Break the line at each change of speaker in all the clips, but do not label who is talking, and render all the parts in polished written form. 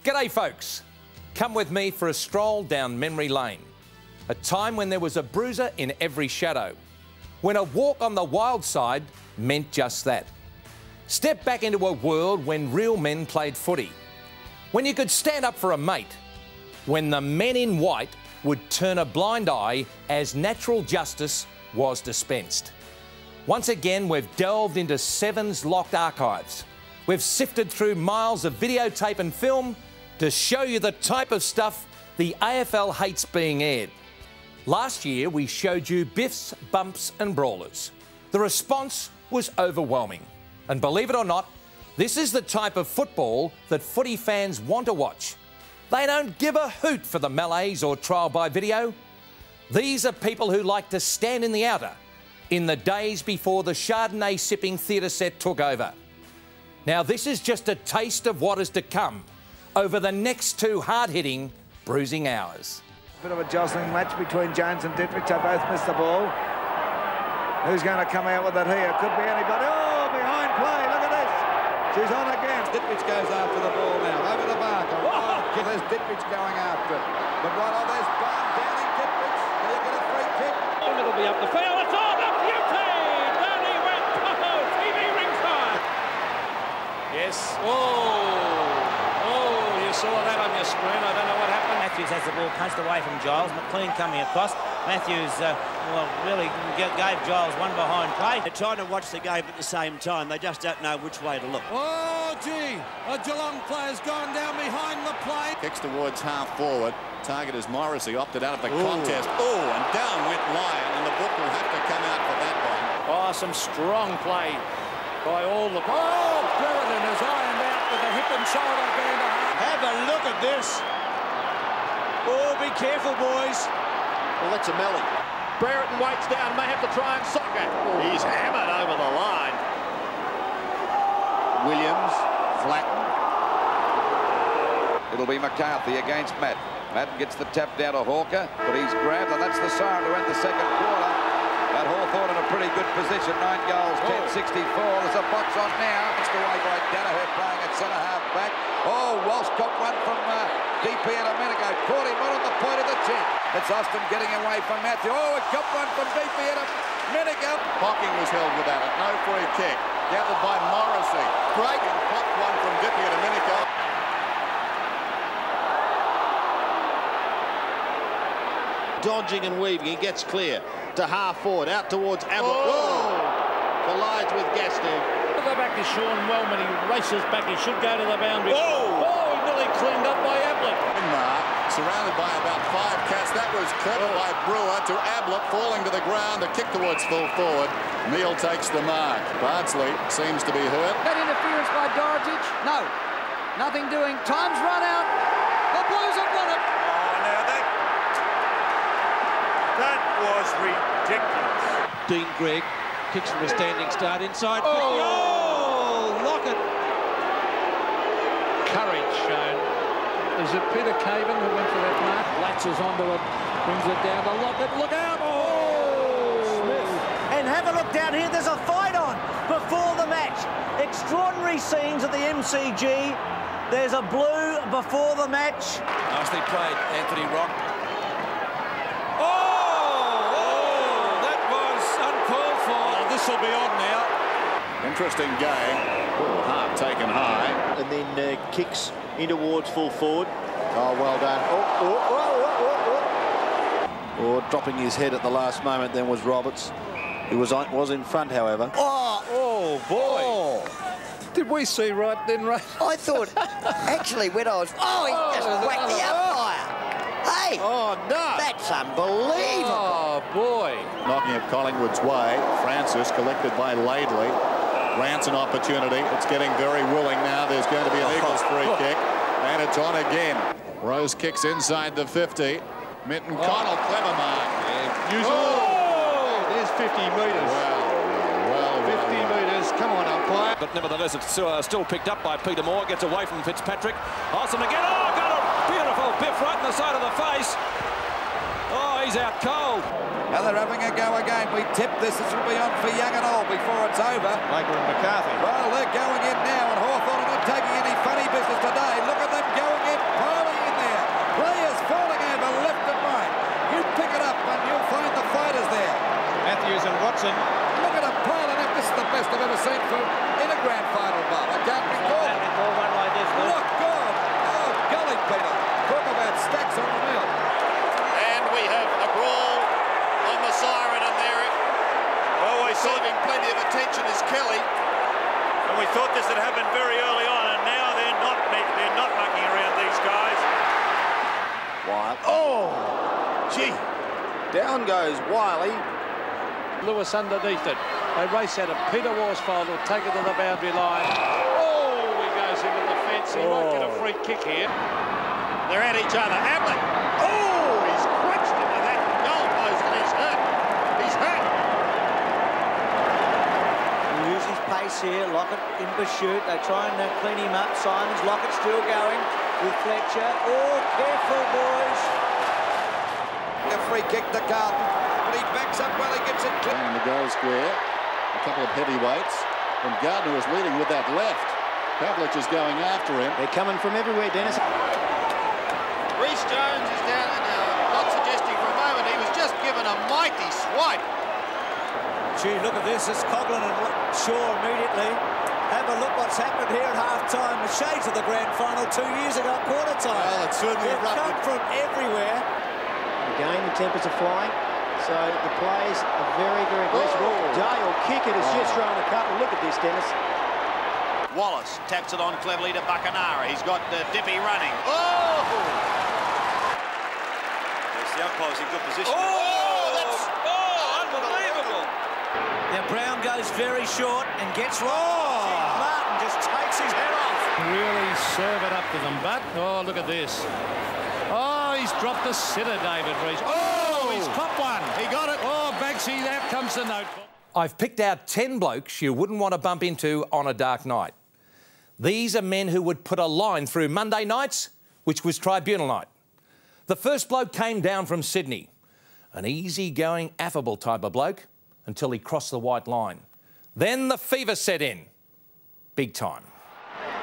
G'day folks, come with me for a stroll down memory lane. A time when there was a bruiser in every shadow. When a walk on the wild side meant just that. Step back into a world when real men played footy. When you could stand up for a mate. When the men in white would turn a blind eye as natural justice was dispensed. Once again, we've delved into Seven's locked archives. We've sifted through miles of videotape and film to show you the type of stuff the AFL hates being aired. Last year, we showed you Biffs, Bumps and Brawlers. The response was overwhelming. And believe it or not, this is the type of football that footy fans want to watch. They don't give a hoot for the melees or trial by video. These are people who like to stand in the outer in the days before the Chardonnay sipping theatre set took over. Now, this is just a taste of what is to come over the next two hard-hitting, bruising hours.
Bit of a jostling match between Jones and Dittrich. They both missed the ball. Who's going to come out with it here? Could be anybody. Oh, behind play. Look at this. She's on again.
Dittrich goes after the ball now. Over the mark. There's Dittrich going after it. But right on, there's Barn Downing Dittrich. Will you get a free kick?
And it'll be up the field. It's on up beauty. Down he went. Oh, TV ringside. Yes. You saw that on your screen. I don't know what happened.
Matthews has the ball punched away from Giles. McLean coming across. Matthews, really gave Giles one behind play.
They're trying to watch the game at the same time. They just don't know which way to look.
Oh, gee. A Geelong player's gone down behind the plate.
Kicks towards half forward. Target is Morrissey. Opted out of the contest. Oh, and down went Lyon. And the book will have to come out for that one.
Oh, some strong play by all the... Oh, Brereton is ironed out with the hip and shoulder band.
Have a look at this. Oh, be careful, boys.
Well, that's a melee.
Brereton waits down, may have to try and sock it.
He's hammered over the line. Williams, flattened.
It'll be McCarthy against Madden. Madden gets the tap down to Hawker, but he's grabbed, and that's the siren to end the second quarter. But Hawthorn in a pretty good position, 9 goals, 10-64. There's a box on now. It's away by Danaher playing at centre-half back. Oh, Walsh got one from DPN a minute ago. Caught him on the point of the chin. It's Austin getting away from Matthew. Oh, it got one from DPN a minute ago.
Hocking was held without it. No free kick. Gathered by Morrissey. Great and popped one from DPN a minute ago.
Dodging and weaving. He gets clear to half forward. Out towards Ablett. Oh! Collides with Gastier.
Go back to Sean Wellman. He races back. He should go to the boundary.
Oh!
Oh, he nearly cleaned up by Ablett.
Surrounded by about 5 cats. That was clever by Brewer to Ablett, falling to the ground. A kick towards full forward. Neal takes the mark. Bardsley seems to be hurt.
That interference by Dorotich? No. Nothing doing. Time's run out. The Blues have won it.
Oh, now that was ridiculous.
Dean Gregg kicks from a standing start inside.
Oh, Lockett.
Courage shown. Is it Peter Caven who went for that mark? Latches onto it, brings it down to Lockett. Look out! Oh!
Smith. And have a look down here. There's a fight on before the match. Extraordinary scenes at the MCG. There's a blue before the match.
Nicely played, Anthony Rock.
Oh, that was uncalled for.
Oh, this will be on now. Interesting game. Oh, hard taken high.
And then kicks in towards full forward.
Oh, well done.
Or dropping his head at the last moment then was Roberts. He was in front, however.
Oh, boy.
Oh.
Did we see right then, Ray?
I thought, actually, when I was... Oh, he just whacked the umpire. Hey!
Oh, no!
That's unbelievable.
Oh, boy. Knocking it Collingwood's way. Francis collected by Laidley. Rance an opportunity. It's getting very willing now. There's going to be an Eagles free kick. And it's on again. Rose kicks inside the 50. Minton Connell, clever mark.
There's 50 metres.
Well,
50 metres. Come on, umpire.
But nevertheless, it's still picked up by Peter Moore. Gets away from Fitzpatrick. Olsen again. Oh, got a beautiful biff right in the side of the face. Oh, he's out cold.
Now they're having a go again. We tipped this. This will be on for young and old before it's over.
Laker and McCarthy.
Well, they're going in now, and Hawthorn are not taking any funny business today. Look at them going in, piling in there. Players falling over left and right. You pick it up and you'll find the fighters there.
Matthews and Watson.
Look at them piling up. This is the best I've ever seen in a grand final, Bob. I can't recall.
One like this,
Look, God. Oh, golly, Peter. Talk about stacks on the mill.
And we have a brawl on the siren, and they're receiving plenty of attention is Kelly.
And we thought this had happened very early on, and now they're not mucking around, these guys.
Wild. Oh, gee. Down goes Wiley.
Lewis underneath it. They race at it. Peter Worsfold will take it to the boundary line. Oh, he goes into the fence. He won't get a free kick here.
They're at each other. Hamlet. Oh, he's crunched into that goal post, and he's hurt. He's hurt.
He uses his pace here. Lockett in pursuit. They try and clean him up. Simons, Lockett still going with Fletcher. Oh, careful, boys.
A free kick to Carlton, but he backs up while he gets it clear.
In the goal square, a couple of heavyweights, and Gardner was leading with that left. Pavlich is going after him.
They're coming from everywhere, Dennis.
Reece Jones is down and not suggesting for a moment. He was just given a mighty swipe.
Gee, look at this. It's Coughlin and Shaw immediately. Have a look what's happened here at half-time. The shades of the grand final 2 years ago at quarter-time.
Well, it's certainly
They've come from everywhere.
Again, the tempers are flying, so the players are very, very aggressive. Day will kick it, has just thrown a couple. Look at this, Dennis.
Wallace taps it on cleverly to Buckenara. He's got Dippy running. Oh!
Yes, the umpire's in good position.
Unbelievable.
Now Brown goes very short and gets Martin just takes his head off.
Really serve it up to them, but oh, look at this. Oh, he's dropped the sitter, David Rees. Oh, he's copped one. He got it. Oh, Banksy, out comes the note.
I've picked out 10 blokes you wouldn't want to bump into on a dark night. These are men who would put a line through Monday nights, which was tribunal night. The first bloke came down from Sydney, an easy-going, affable type of bloke, until he crossed the white line. Then the fever set in. Big time.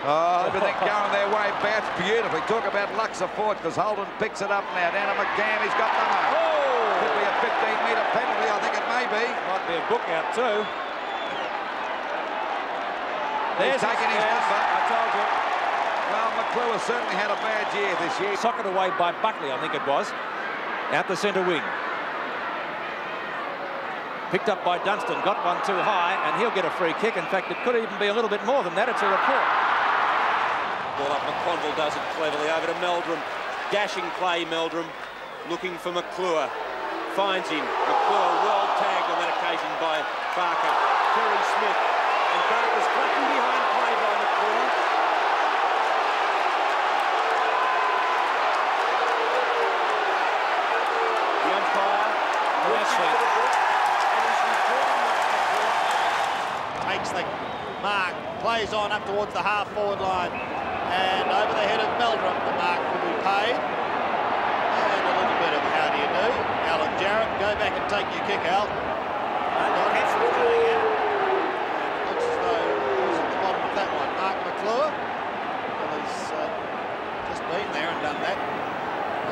Oh, everything going their way. Bats beautifully. Talk about Luxor Ford, because Holden picks it up now. Down to McGann. He's got the mark. Oh! Could be a 15-metre penalty. I think it may be.
Might be a book out too.
He's taking his number.
I told you.
Well, McClure certainly had a bad year this year.
Socked away by Buckley, I think it was. Out the centre wing. Picked up by Dunstan. Got one too high, and he'll get a free kick. In fact, it could even be a little bit more than that. It's a report.
Ball up, McConville does it cleverly over to Meldrum. Dashing play, Meldrum, looking for McClure. Finds him. McClure well tagged on that occasion by Barker. Terry Smith. And Barker's clutching behind play by McClure. The umpire.
Takes the mark, plays on up towards the half-forward line. And over the head of Meldrum, the mark will be paid. And a little bit of how do you do. Alan Jarrett, go back and take your kick, Al. And it looks as though he's at the bottom of that one. Mark McClure. Well, he's just been there and done that.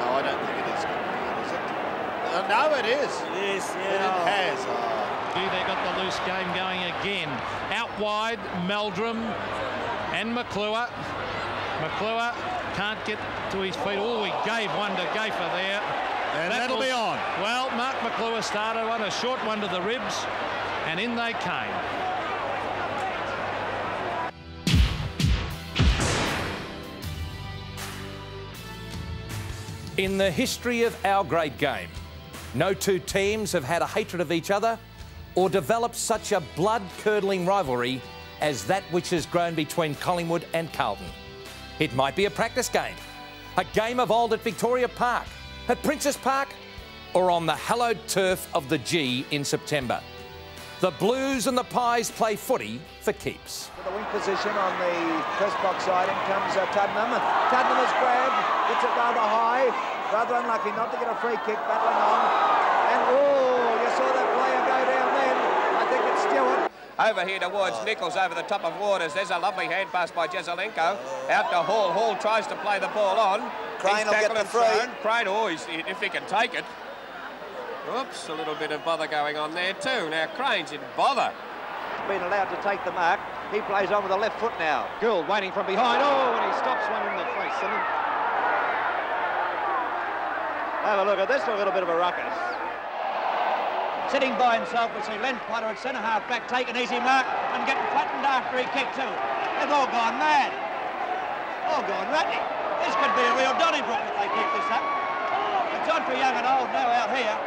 No, I don't think it is. Is it? No, it is.
It is, yeah.
It has.
They got the loose game going again. Out wide, Meldrum and McClure. McClure can't get to his feet. Oh, he gave one to Gaffer there.
And that'll be on.
Well, Mark McClure started one, a short one to the ribs, and in they came.
In the history of our great game, no two teams have had a hatred of each other or developed such a blood-curdling rivalry as that which has grown between Collingwood and Carlton. It might be a practice game, a game of old at Victoria Park, at Princess Park, or on the hallowed turf of the G in September. The Blues and the Pies play footy for keeps.
For the wing position on the press box side, in comes Tuddenham. Tuddenham is grabbed, gets it rather high, rather unlucky not to get a free kick, battling on.
Over here towards Nichols over the top of Waters. There's a lovely hand pass by Jezelenko. Out to Hall. Hall tries to play the ball on.
Crane will get the free.
Crane, if he can take it. Oops, a little bit of bother going on there too. Now Crane's in bother.
Been allowed to take the mark. He plays on with the left foot now. Gould waiting from behind. Oh, and he stops one in the face. Have a look at this, a little bit of a ruckus. Sitting by himself, we see Len Potter at centre half back, take an easy mark and getting flattened after he kicked too. They've all gone mad. All gone ratty. This could be a real Donnybrook if they keep this up. It's on for young and old now out here.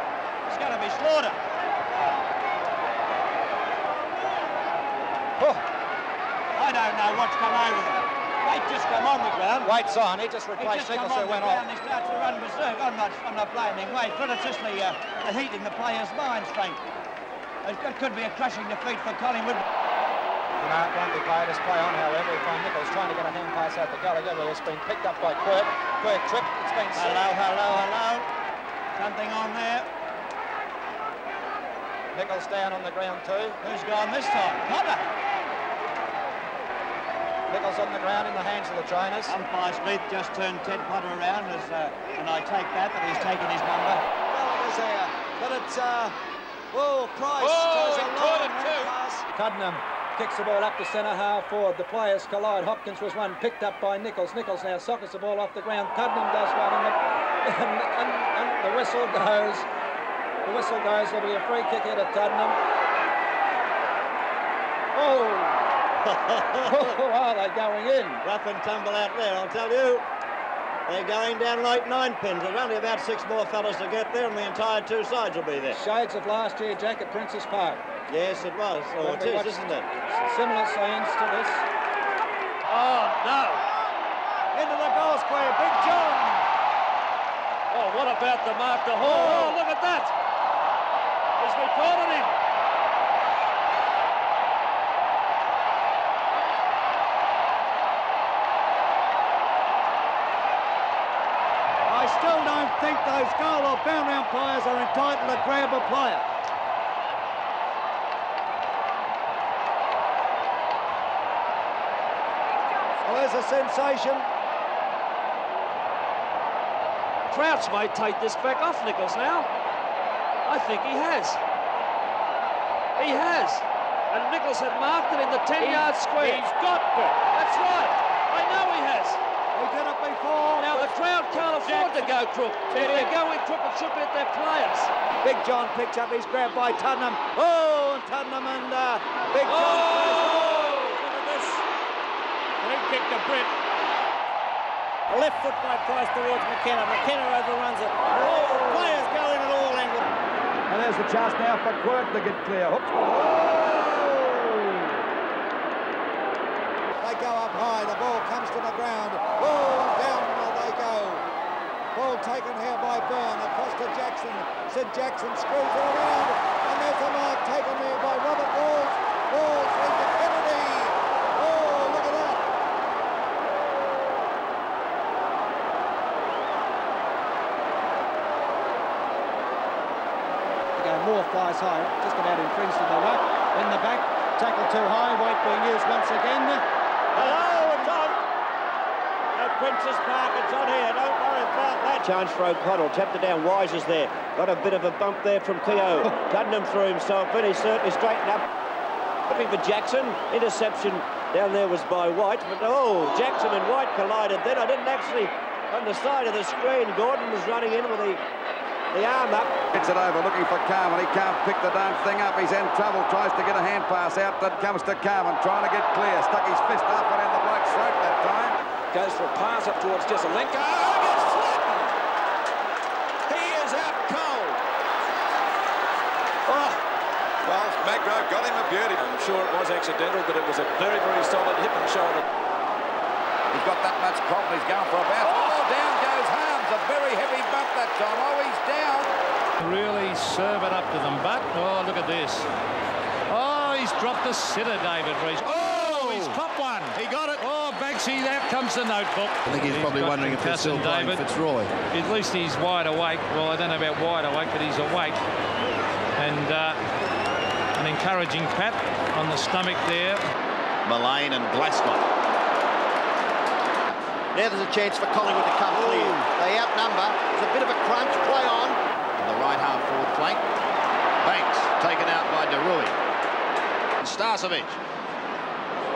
It's going to be slaughter. Oh. I don't know what's come over them. Waite just come on the ground. Waite's on. He just replaced Nichols who went off. He starts to run berserk. I'm not blaming Waite, but it's just the heat in the players' minds, Frank. It could be a crushing defeat for Collingwood.
The mark won't be played as play on, however. We find Nichols trying to get a hand pass out to Gallagher. It's been picked up by Quirk. Quirk tripped. It's been set.
Hello. Something on there.
Nichols down on the ground too.
Who's gone this time? Potter.
Nichols on the ground in the hands of the trainers.
Umpire Smith just turned Ted Potter around and I take that he's taken his number.
Gallagher's there, but it's Price.
Oh, he caught it too.
Tuddenham kicks the ball up to centre half forward. The players collide. Hopkins was one picked up by Nichols. Nichols now sockets the ball off the ground. Tuddenham does one and the whistle goes. The whistle goes. There'll be a free kick here to Tuddenham. Oh! Oh, they're going in.
Rough and tumble out there, I'll tell you. They're going down like 9 pins. There's only about 6 more fellas to get there, and the entire 2 sides will be there.
Shades of last year, Jack, at Princess Park.
Yes, it was. Oh, it is, isn't it?
Similar scenes to this.
Oh, no. Into the goal square, Big John.
Oh, what about the mark to Hall? Oh, look at that. He's recorded him.
I still don't think those goal or boundary umpires are entitled to grab a player. Well, there's a sensation.
Crouch may take this back off Nichols now. I think he has. He has. And Nichols had marked it in the 10-yard square. He's got it. That's right. I know he has.
He did it before.
Now the crowd can't afford to go crook. If they're going crook, it should be at their players.
Big John picks up his grab by Tuddenham. Oh, and Tuddenham and Big John.
Oh, look at this. Free kick to Britt.
Left foot by Price towards McKenna. McKenna overruns it. Oh, players go in at all angles.
And there's the chance now for Quirk to get clear. Hooks.
They go up high, the ball comes to the ground. Oh, and down they go. Ball taken here by Byrne, across to Jackson. Sid Jackson screws it around, and there's a mark taken there by Robert Walls. Walls into Kennedy. Oh, look at that.
Again, more flies high, just about infringed in the ruck. In the back, tackle too high, Waite being used once again.
Hello, it's on. At Princess Park, it's on here. Don't worry about that. Chance for O'Connell. Tapped it down. Wise is there. Got a bit of a bump there from Keogh. Tuddenham threw himself in. He's certainly straightened up. Looking for Jackson. Interception down there was by White. But, oh, Jackson and White collided then. I didn't actually... On the side of the screen, Gordon was running in with the arm up.
Gets it over, looking for Carman. He can't pick the darn thing up. He's in trouble. Tries to get a hand pass out. That comes to Carman, trying to get clear. Stuck his fist up and in the bloke's throat that time.
Goes for a pass up towards Jezelenko. Oh, gets flattened. He is out cold.
Oh. Well, Magro got him a beauty.
I'm sure it was accidental, but it was a very, very solid hip and shoulder.
He's got that much problem. He's going for a bounce. Oh, down goes Harms. A very heavy bump that time. Oh, he's down.
Really serve it up to them, but, oh, look at this. Oh, he's dropped the sitter, David Rees. Oh, he's popped one. He got it. Oh, Banksy, out comes the notebook.
I think he's probably wondering if they're still playing Fitzroy.
At least he's wide awake. Well, I don't know about wide awake, but he's awake. And in encouraging pat on the stomach there.
Mullane and Glasgow.
Now there's a chance for Collingwood to come clear. They outnumber. There's a bit of a crunch. Play on.
On the right half forward flank. Banks taken out by De Rui. Starcevic.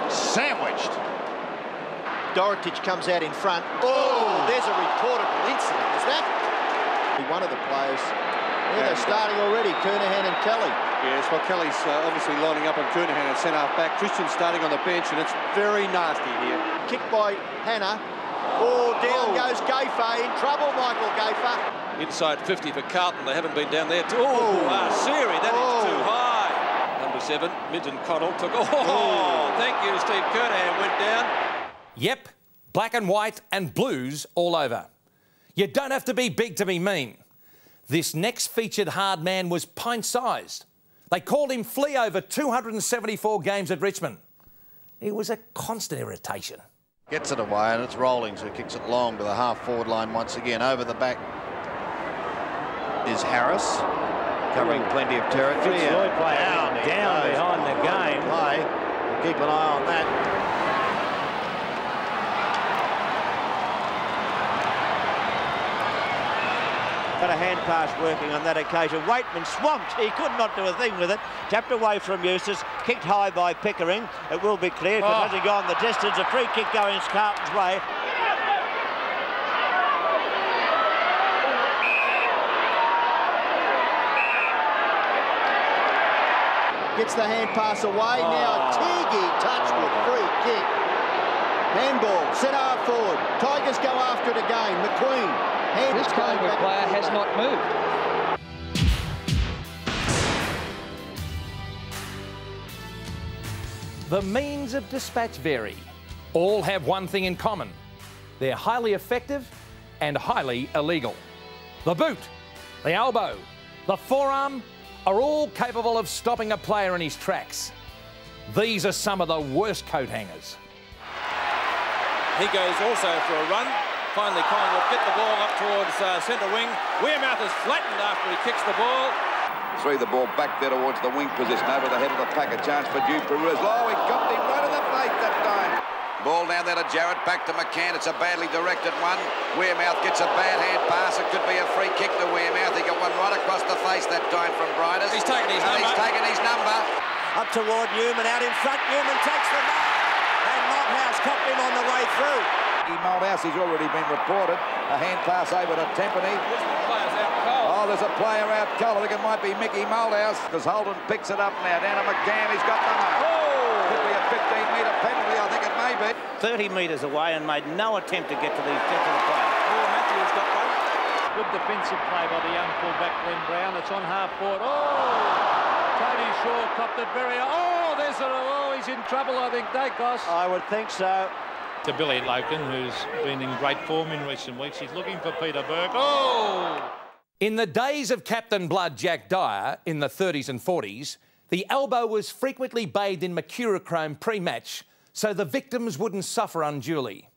Sandwiched.
Dorotich comes out in front. Oh, there's a reportable incident. Is that? One of the players. Yeah, they're starting already. Kernahan and Kelly.
Yes, well, Kelly's obviously lining up on Kernahan and centre-half back. Christian's starting on the bench, and it's very nasty here.
Kick by Hannah. Oh, down goes Gayfer. In trouble, Michael Gayfer.
Inside 50 for Carlton. They haven't been down there. Oh, Siri, that is too high. Number 7, Minton Connell took... Oh, thank you, Steve Kernahan went down.
Yep, black and white and blues all over. You don't have to be big to be mean. This next featured hard man was pint-sized. They called him Flea over 274 games at Richmond. He was a constant irritation.
Gets it away, and it's Rawlings who kicks it long to the half-forward line once again. Over the back is Harris, covering plenty of territory.
Floyd down behind the game.
We'll keep an eye on that.
Got a hand pass working on that occasion. Waitman swamped. He could not do a thing with it. Tapped away from Eustace. Kicked high by Pickering. It will be cleared, but hasn't gone the distance. A free kick going Carlton's way.
Gets the hand pass away. Now Tiggy touched with free kick. Handball. Centre half forward. Tigers go after it again. McQueen.
This Collingwood player has not moved.
The means of dispatch vary. All have one thing in common. They're highly effective and highly illegal. The boot, the elbow, the forearm are all capable of stopping a player in his tracks. These are some of the worst coat hangers.
He goes also for a run. Finally, Collingwood get the ball up towards centre wing. Wearmouth is flattened after he kicks the ball.
Threw the ball back there towards the wing position, over the head of the pack. A chance for Duperus. Oh, he got him right in the face that time. Ball down there to Jarrett, back to McCann. It's a badly directed one. Wearmouth gets a bad hand pass. It could be a free kick to Wearmouth. He got one right across the face that time from Briders.
He's taken his number.
He's taken his number.
Up toward Newman, out in front. Newman takes the mark. And Malthouse copped him on the way through.
Malthouse has already been reported. A hand pass over to Tempany. Oh, there's a player out cold. I think it might be Mickey Malthouse, because Holden picks it up now. Down to McCann. He's got the mark. Could be a 15-metre penalty, I think it may be.
30 metres away and made no attempt to get to the play.
Oh, Matthews got one.
Good defensive play by the young fullback Glenn Brown. It's on half forward. Oh! Tony Shaw copped it very... Oh, he's in trouble, I think, Dacos.
I would think so.
To Billy Loken, who's been in great form in recent weeks. He's looking for Peter Burke. Oh!
In the days of Captain Blood Jack Dyer in the 30s and 40s, the elbow was frequently bathed in mercurochrome pre-match so the victims wouldn't suffer unduly.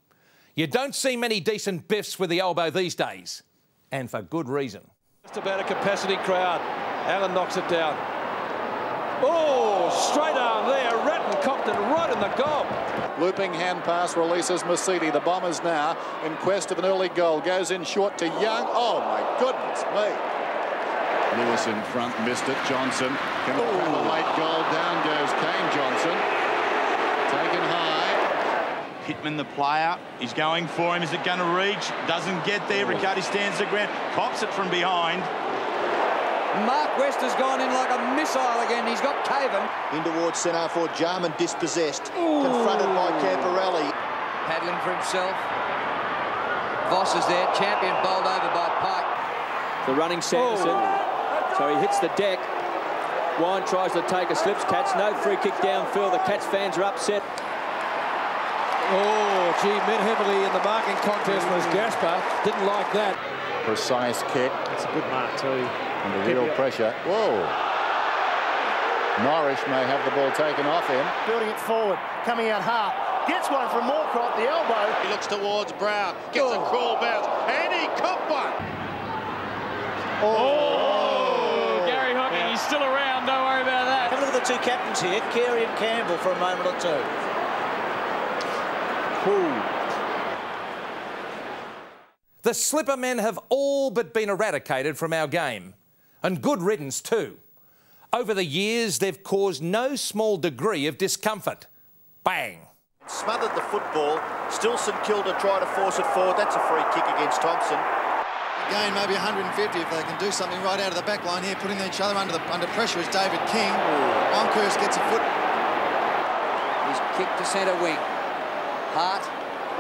You don't see many decent biffs with the elbow these days, and for good reason.
Just about a capacity crowd. Allen knocks it down. Oh, straight arm there. Ratton copped it right in the gob.
Looping hand pass releases Masidi. The Bombers now in quest of an early goal. Goes in short to Young. Oh, my goodness me. Lewis in front, missed it. Johnson can have a late goal. Down goes Kane Johnson. Taken high.
Pittman, the player, is going for him. Is it going to reach? Doesn't get there. Riccardi stands the ground. Cops it from behind.
Mark West has gone in like a missile again. He's got Caven.
In towards centre for Jarman, dispossessed. Confronted by Camporelli.
Paddling for himself. Voss is there. Champion bowled over by Pike.
The running Sanderson. So he hits the deck. Wine tries to take a slips. Cats, no free kick downfield. The Cats fans are upset.
Oh, gee, met heavily in the marking contest was Gaspar. Didn't like that.
Precise kick.
That's a good mark too.
Under real pressure. Whoa. Norris may have the ball taken off him.
Building it forward, coming out hard. Gets one from Moorcroft, the elbow.
He looks towards Brown, gets a crawl bounce, and he copped one.
Oh, Gary Hocking, he's still around, don't worry about that.
Have a look at the the two captains here, Carey and Campbell, for a moment or two.
The slipper men have all but been eradicated from our game, and good riddance too. Over the years, they've caused no small degree of discomfort. Bang!
Smothered the football. Still St Kilda try to force it forward. That's a free kick against Thompson.
Again, maybe 150 if they can do something right out of the back line here, putting each other under pressure is David King. Bonkhurst gets a foot.
He's kicked to centre wing. Hart.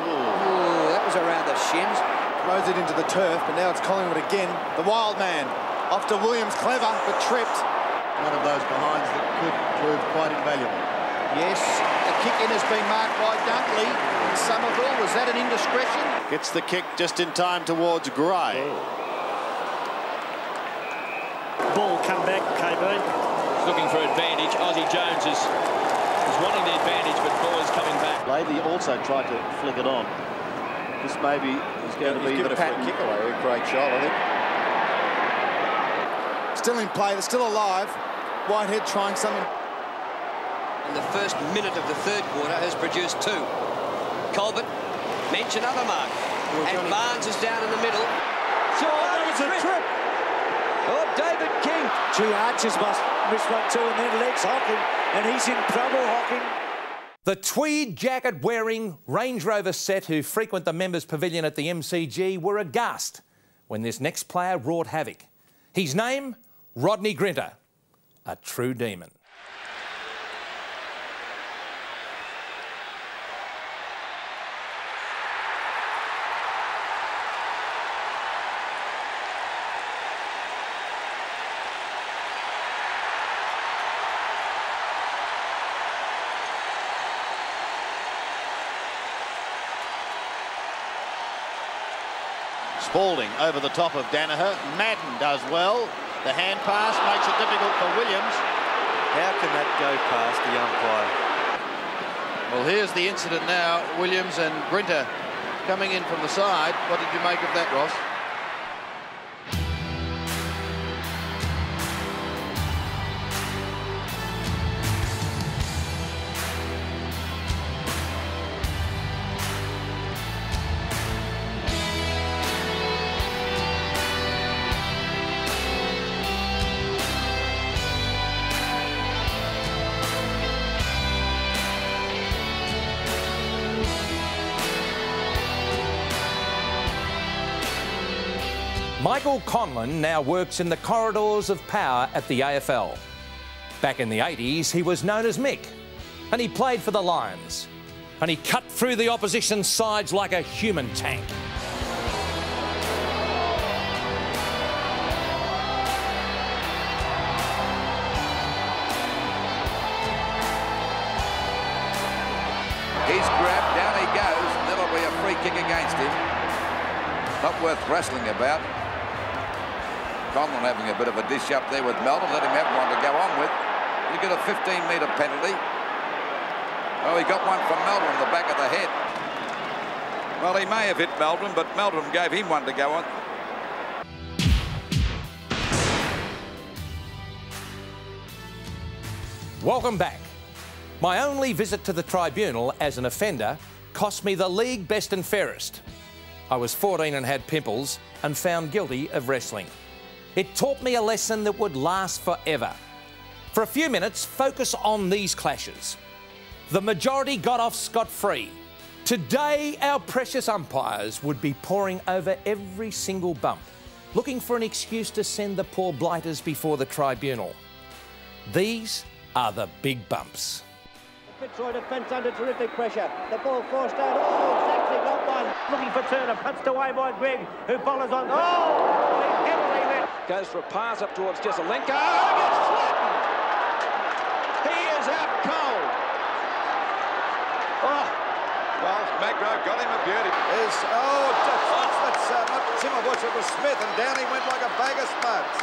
Ooh, that was around the shins.
Throws it into the turf, but now it's Collingwood again. The wild man. Off to Williams, clever, but tripped.
One of those behinds that could prove quite invaluable.
Yes, the kick in has been marked by Dunkley in Somerville. Was that an indiscretion?
Gets the kick just in time towards Gray.
Ball come back, KB.
He's looking for advantage. Ozzie Jones is wanting the advantage, but ball is coming back.
Lately also tried to flick it on. This maybe is going to be the pat kick away. Great shot, I think.
Still in play, they're still alive. Whitehead trying something.
In the first minute of the third quarter has produced two. Colbert, Mensch another mark. And Barnes is down in the middle.
That was a trip.
Oh, David King.
Two archers must miss one too, and then legs Hocking, and he's in trouble, Hocking.
The tweed jacket-wearing Range Rover set who frequent the members' pavilion at the MCG were aghast when this next player wrought havoc. His name, Rodney Grinter, a true demon.
Spalding over the top of Danaher. Madden does well. The hand pass makes it difficult for Williams.
How can that go past the umpire?
Well, here's the incident now. Williams and Grinter coming in from the side. What did you make of that, Ross?
Michael Conlon now works in the corridors of power at the AFL. Back in the 80s, he was known as Mick, and he played for the Lions. And he cut through the opposition sides like a human tank.
He's grabbed, down he goes, and that'll be a free kick against him. Not worth wrestling about. Conlon having a bit of a dish up there with Melton. Let him have one to go on with. You get a 15-metre penalty. Oh, he got one from Melton on the back of the head. Well, he may have hit Melton, but Melton gave him one to go on.
Welcome back. My only visit to the tribunal as an offender cost me the league best and fairest. I was 14 and had pimples and found guilty of wrestling. It taught me a lesson that would last forever. For a few minutes, focus on these clashes. The majority got off scot-free. Today, our precious umpires would be poring over every single bump, looking for an excuse to send the poor blighters before the tribunal. These are the big bumps.
Fitzroy defence under terrific pressure. The ball forced out. Oh, it's actually got one. Looking for Turner. Punched away by Grigg, who follows on. Oh! Heavily met.
Goes for a pass up towards Jesselenko. Oh, gets flattened. He is out cold.
Oh! Well, Magro got him a beauty.
That's not Timmerbush, it was Smith, and down he went like a bag of spuds.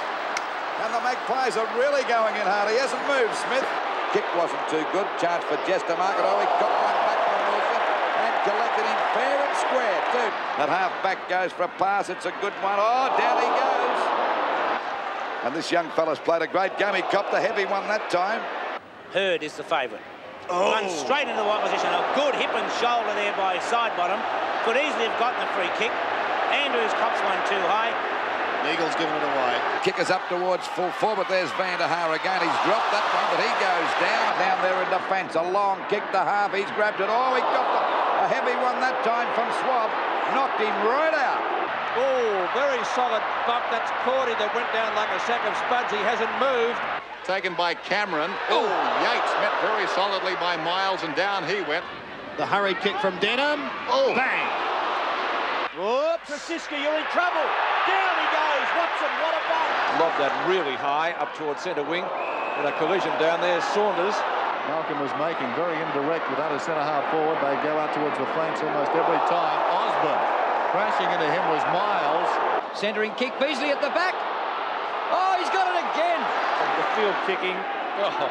And the Magpies are really going in hard. He hasn't moved, Smith.
Kick wasn't too good. Chance for Jester Market. Oh, he got one back from Wilson and collected him fair and square, too. That half back goes for a pass. It's a good one. Oh, down he goes. And this young fella's played a great game. He copped the heavy one that time.
Hurd is the favourite. Runs straight into the wide position. A good hip and shoulder there by side bottom. Could easily have gotten a free kick. Andrews cops one too high.
Eagles giving it away.
Kick is up towards full forward. There's Van der Haar again. He's dropped that one, but he goes down there in defence. A long kick to half. He's grabbed it. Oh, he got a heavy one that time from Swab. Knocked him right out.
Oh, very solid bump. That's Cordy that went down like a sack of spuds. He hasn't moved.
Taken by Cameron. Oh, Yates met very solidly by Miles, and down he went.
The hurry kick from Denham.
Oh,
bang!
Whoops! Krasiska, you're in trouble. Down he goes. Watson, what a bump!
Lobbed that really high up towards centre wing. And a collision down there. Saunders.
Malcolm was making very indirect with other centre-half forward. They go out towards the flanks almost every time. Osborne. Crashing into him was Miles.
Centering kick, Beasley at the back. Oh, he's got it again.
The field kicking,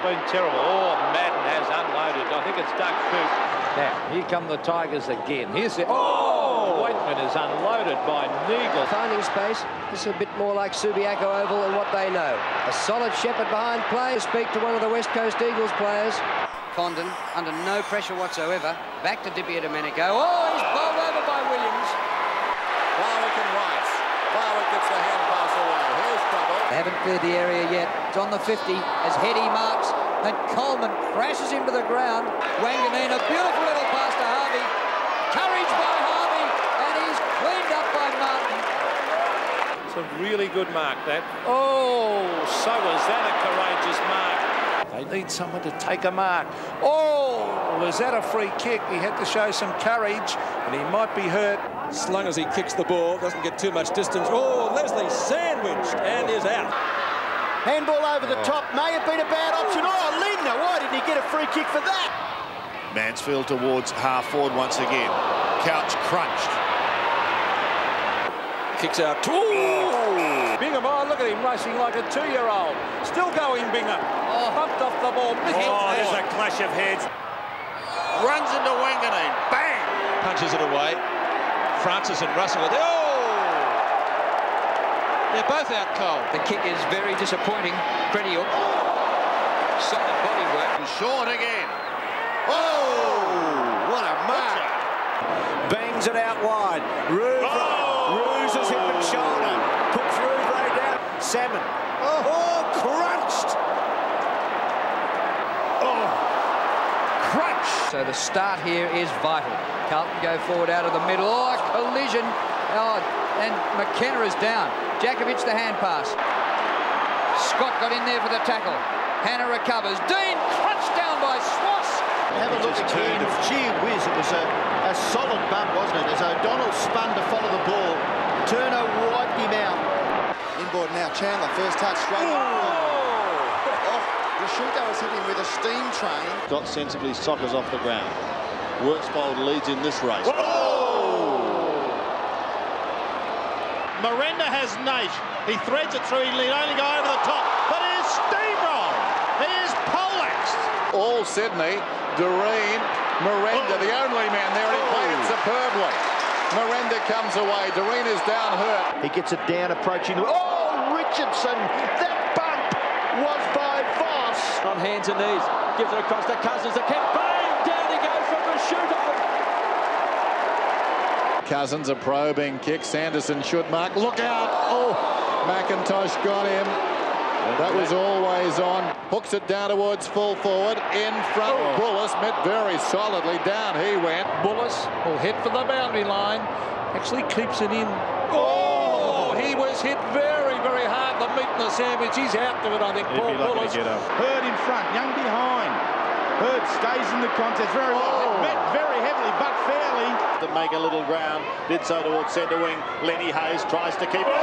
been terrible. Oh, Madden has unloaded. I think it's Doug Coote. Now, here come the Tigers again. Here's the... Oh! Waitman is unloaded by Neagle.
Finding space. This is a bit more like Subiaco Oval and what they know. A solid shepherd behind play to speak to one of the West Coast Eagles players.
Condon under no pressure whatsoever. Back to Di Domenico. Oh, he's bowled over by Williams.
Barwick and Rice. Barwick gets the hand pass away. Here's trouble.
They haven't cleared the area yet. It's on the 50 as Heady marks, and Coleman crashes him to the ground. Wanganeen, a beautiful little pass to Harvey. Courage by Harvey, and he's cleaned up by Martin.
It's a really good mark, that. Oh, so was that a courageous mark. They need someone to take a mark. Oh, was that a free kick? He had to show some courage, and he might be hurt. As long as he kicks the ball, doesn't get too much distance. Oh, Leslie sandwiched and is out.
Handball over the top. May have been a bad option. Oh, Lindner, why didn't he get a free kick for that?
Mansfield towards half forward once again. Couch crunched.
Kicks out. Ooh! Bingham, oh, look at him racing like a 2-year-old. Still going, Bingham. Oh, bumped off the ball.
Oh, there's a clash of heads. Runs into Wanganeen. Bang!
Punches it away. Francis and Russell. Oh! They're both out cold.
The kick is very disappointing. Credial. Solid body work.
Short again. Oh! What a mark!
Bangs it out wide. Roos has hit the shoulder. Puts Rouvray down. Salmon. Oh, crunched!
Oh! Crunch! So the start here is vital. Carlton go forward out of the middle. Oh, collision. Oh, and McKenna is down. Jakovic the hand pass. Scott got in there for the tackle. Hannah recovers. Dean crunched down by Swass.
Have a look again. Gee whiz, it was a solid bump, wasn't it? As O'Donnell spun to follow the ball. Turner wiped him out. Inboard now, Chandler, first touch straight off. Rashuko has hit him with a steam train. Got sensibly, Sockers off the ground. Workspold leads in this race.
Miranda has Nate. He threads it through. He'll only go over the top. But here's steamroll. Here's poleaxed.
All Sydney. Doreen. Miranda, the only man there. He played it superbly. Miranda comes away. Doreen is down hurt.
He gets it down, approaching. Oh, Richardson. That bump was by Voss.
On hands and knees. Gives it across to Cousins. Bang! Down he goes from Rashuko.
Cousins, a probing kick. Sanderson should mark. Look out! Oh, McIntosh got him. That was always on. Hooks it down towards full forward. In front, Bullis met very solidly. Down he went.
Bullis will hit for the boundary line. Actually keeps it in. Oh, he was hit very, very hard. The meat in the sandwich. He's out to it, I think. Paul Bullis.
Hurd in front, Young behind. Hurd stays in the contest very well. Met very heavily, but fairly.
To make a little ground. Did so towards centre wing. Lenny Hayes tries to keep it.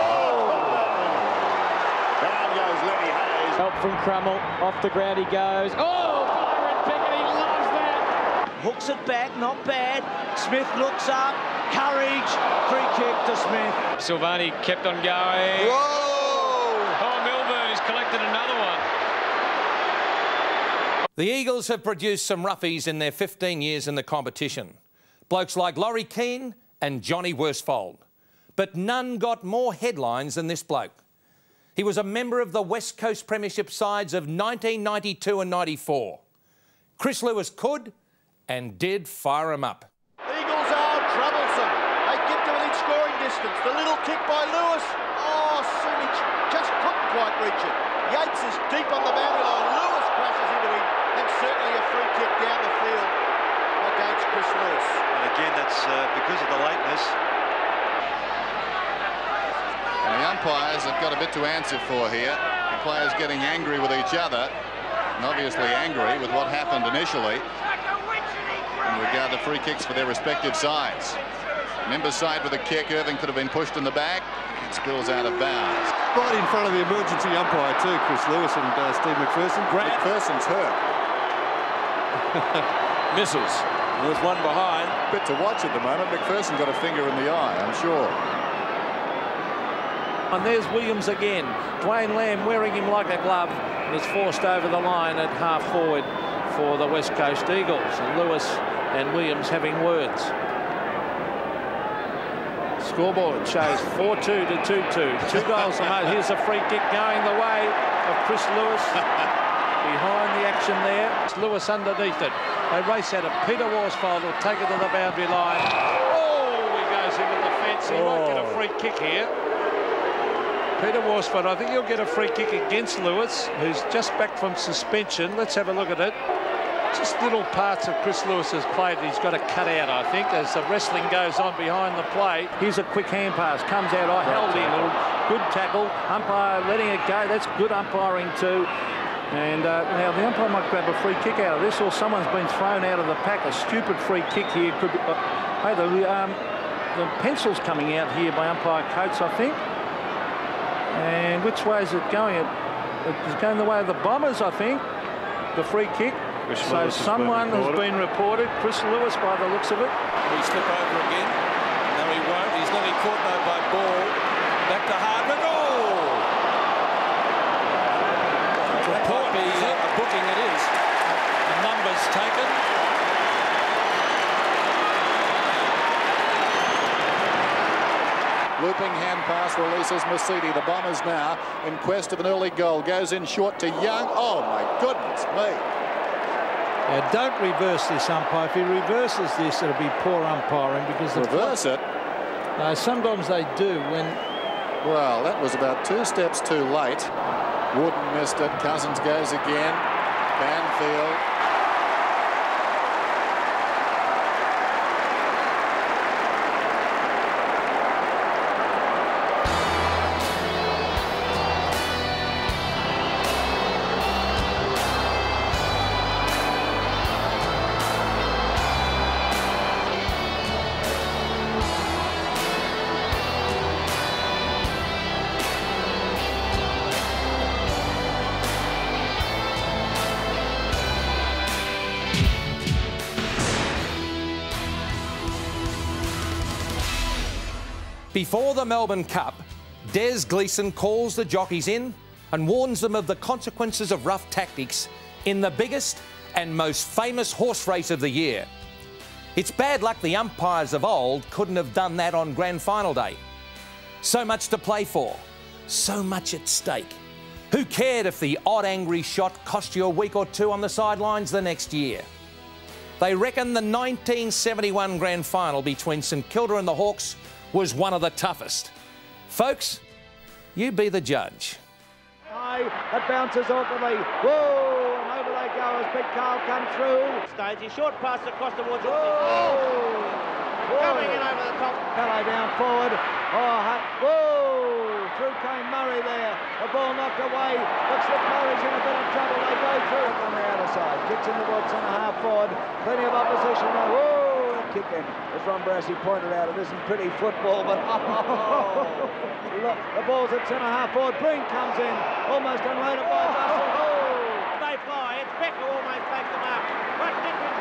Down goes Lenny Hayes.
Help from Crummell. Off the ground he goes. Oh, Byron Pickett, he loves that.
Hooks it back, not bad. Smith looks up. Courage. Free kick to Smith.
Silvani kept on going.
Whoa!
Oh, Milburn has collected another one.
The Eagles have produced some roughies in their 15 years in the competition. Blokes like Laurie Keane and Johnny Worsfold. But none got more headlines than this bloke. He was a member of the West Coast Premiership sides of 1992 and 94. Chris Lewis could and did fire him up.
Eagles are troublesome. They get to within scoring distance. The little kick by Lewis. Oh, Sunic just couldn't quite reach it. Yates is deep on the boundary line. Lewis crashes into him, and certainly a free kick down the field against Chris Lewis.
And again, that's because of the lateness.
And the umpires have got a bit to answer for here. The players getting angry with each other, and obviously angry with what happened initially in regard to free kicks for their respective sides. Members side with a kick. Irving could have been pushed in the back. It spills out of bounds.
Right in front of the emergency umpire too, Chris Lewis and Steve McPherson.
McPherson's hurt.
Misses with one behind.
Bit to watch at the moment. McPherson got a finger in the eye, I'm sure.
And there's Williams again. Dwayne Lamb wearing him like a glove, and is forced over the line at half forward for the West Coast Eagles. And Lewis and Williams having words. Scoreboard shows 4-2 to 2-2. 2 goals to make. Here's a free kick going the way of Chris Lewis. Behind the action there. It's Lewis underneath it. They race at it. Peter Worsfold will take it to the boundary line. Oh, he goes into the fence. He won't get a free kick here. Peter Worsfold, I think he'll get a free kick against Lewis, who's just back from suspension. Let's have a look at it. Just little parts of Chris Lewis's play that he's got to cut out, I think, as the wrestling goes on behind the play. Here's a quick hand pass. Comes out. I held him. Good tackle. Umpire letting it go. That's good umpiring too. And now the umpire might grab a free kick out of this, or someone's been thrown out of the pack. A stupid free kick here could be... hey, the pencil's coming out here by umpire Coates, I think. And which way is it going? It's going the way of the Bombers, I think. The free kick. So someone has been reported. Chris Lewis, by the looks of it. Will he slip over again? No, he won't. He's nearly caught though by ball. Back to Hardwick. Oh! Report be a booking it is. The numbers taken.
Looping hand pass releases Mercedes. The Bombers now in quest of an early goal. Goes in short to Young. Oh, my goodness me.
Now, don't reverse this, umpire. If he reverses this, it'll be poor umpiring because...
Reverse it?
No, sometimes they do when...
Well, that was about 2 steps too late. Wooden missed it. Cousins goes again. Banfield.
Before the Melbourne Cup, Des Gleeson calls the jockeys in and warns them of the consequences of rough tactics in the biggest and most famous horse race of the year. It's bad luck the umpires of old couldn't have done that on grand final day. So much to play for, so much at stake. Who cared if the odd angry shot cost you a week or 2 on the sidelines the next year? They reckon the 1971 grand final between St Kilda and the Hawks was one of the toughest. Folks, you be the judge.
It bounces awkwardly. Whoa! And over they go as Big Carl comes through.
Stage his short pass across towards
Whoa!
Coming in over the top.
Fellow down forward. Whoa! Through came Murray there. The ball knocked away. Looks like Murray's in a bit of trouble. They go through on the outer side. Kicks in the woods and a half forward. Plenty of opposition there. Whoa! Kick in. As Ron Brassey pointed out, it isn't pretty football, but look, the ball's at centre half forward. Breen comes in, almost unloaded by Russell. Oh!
They fly. It's Becker almost takes the mark. Right different.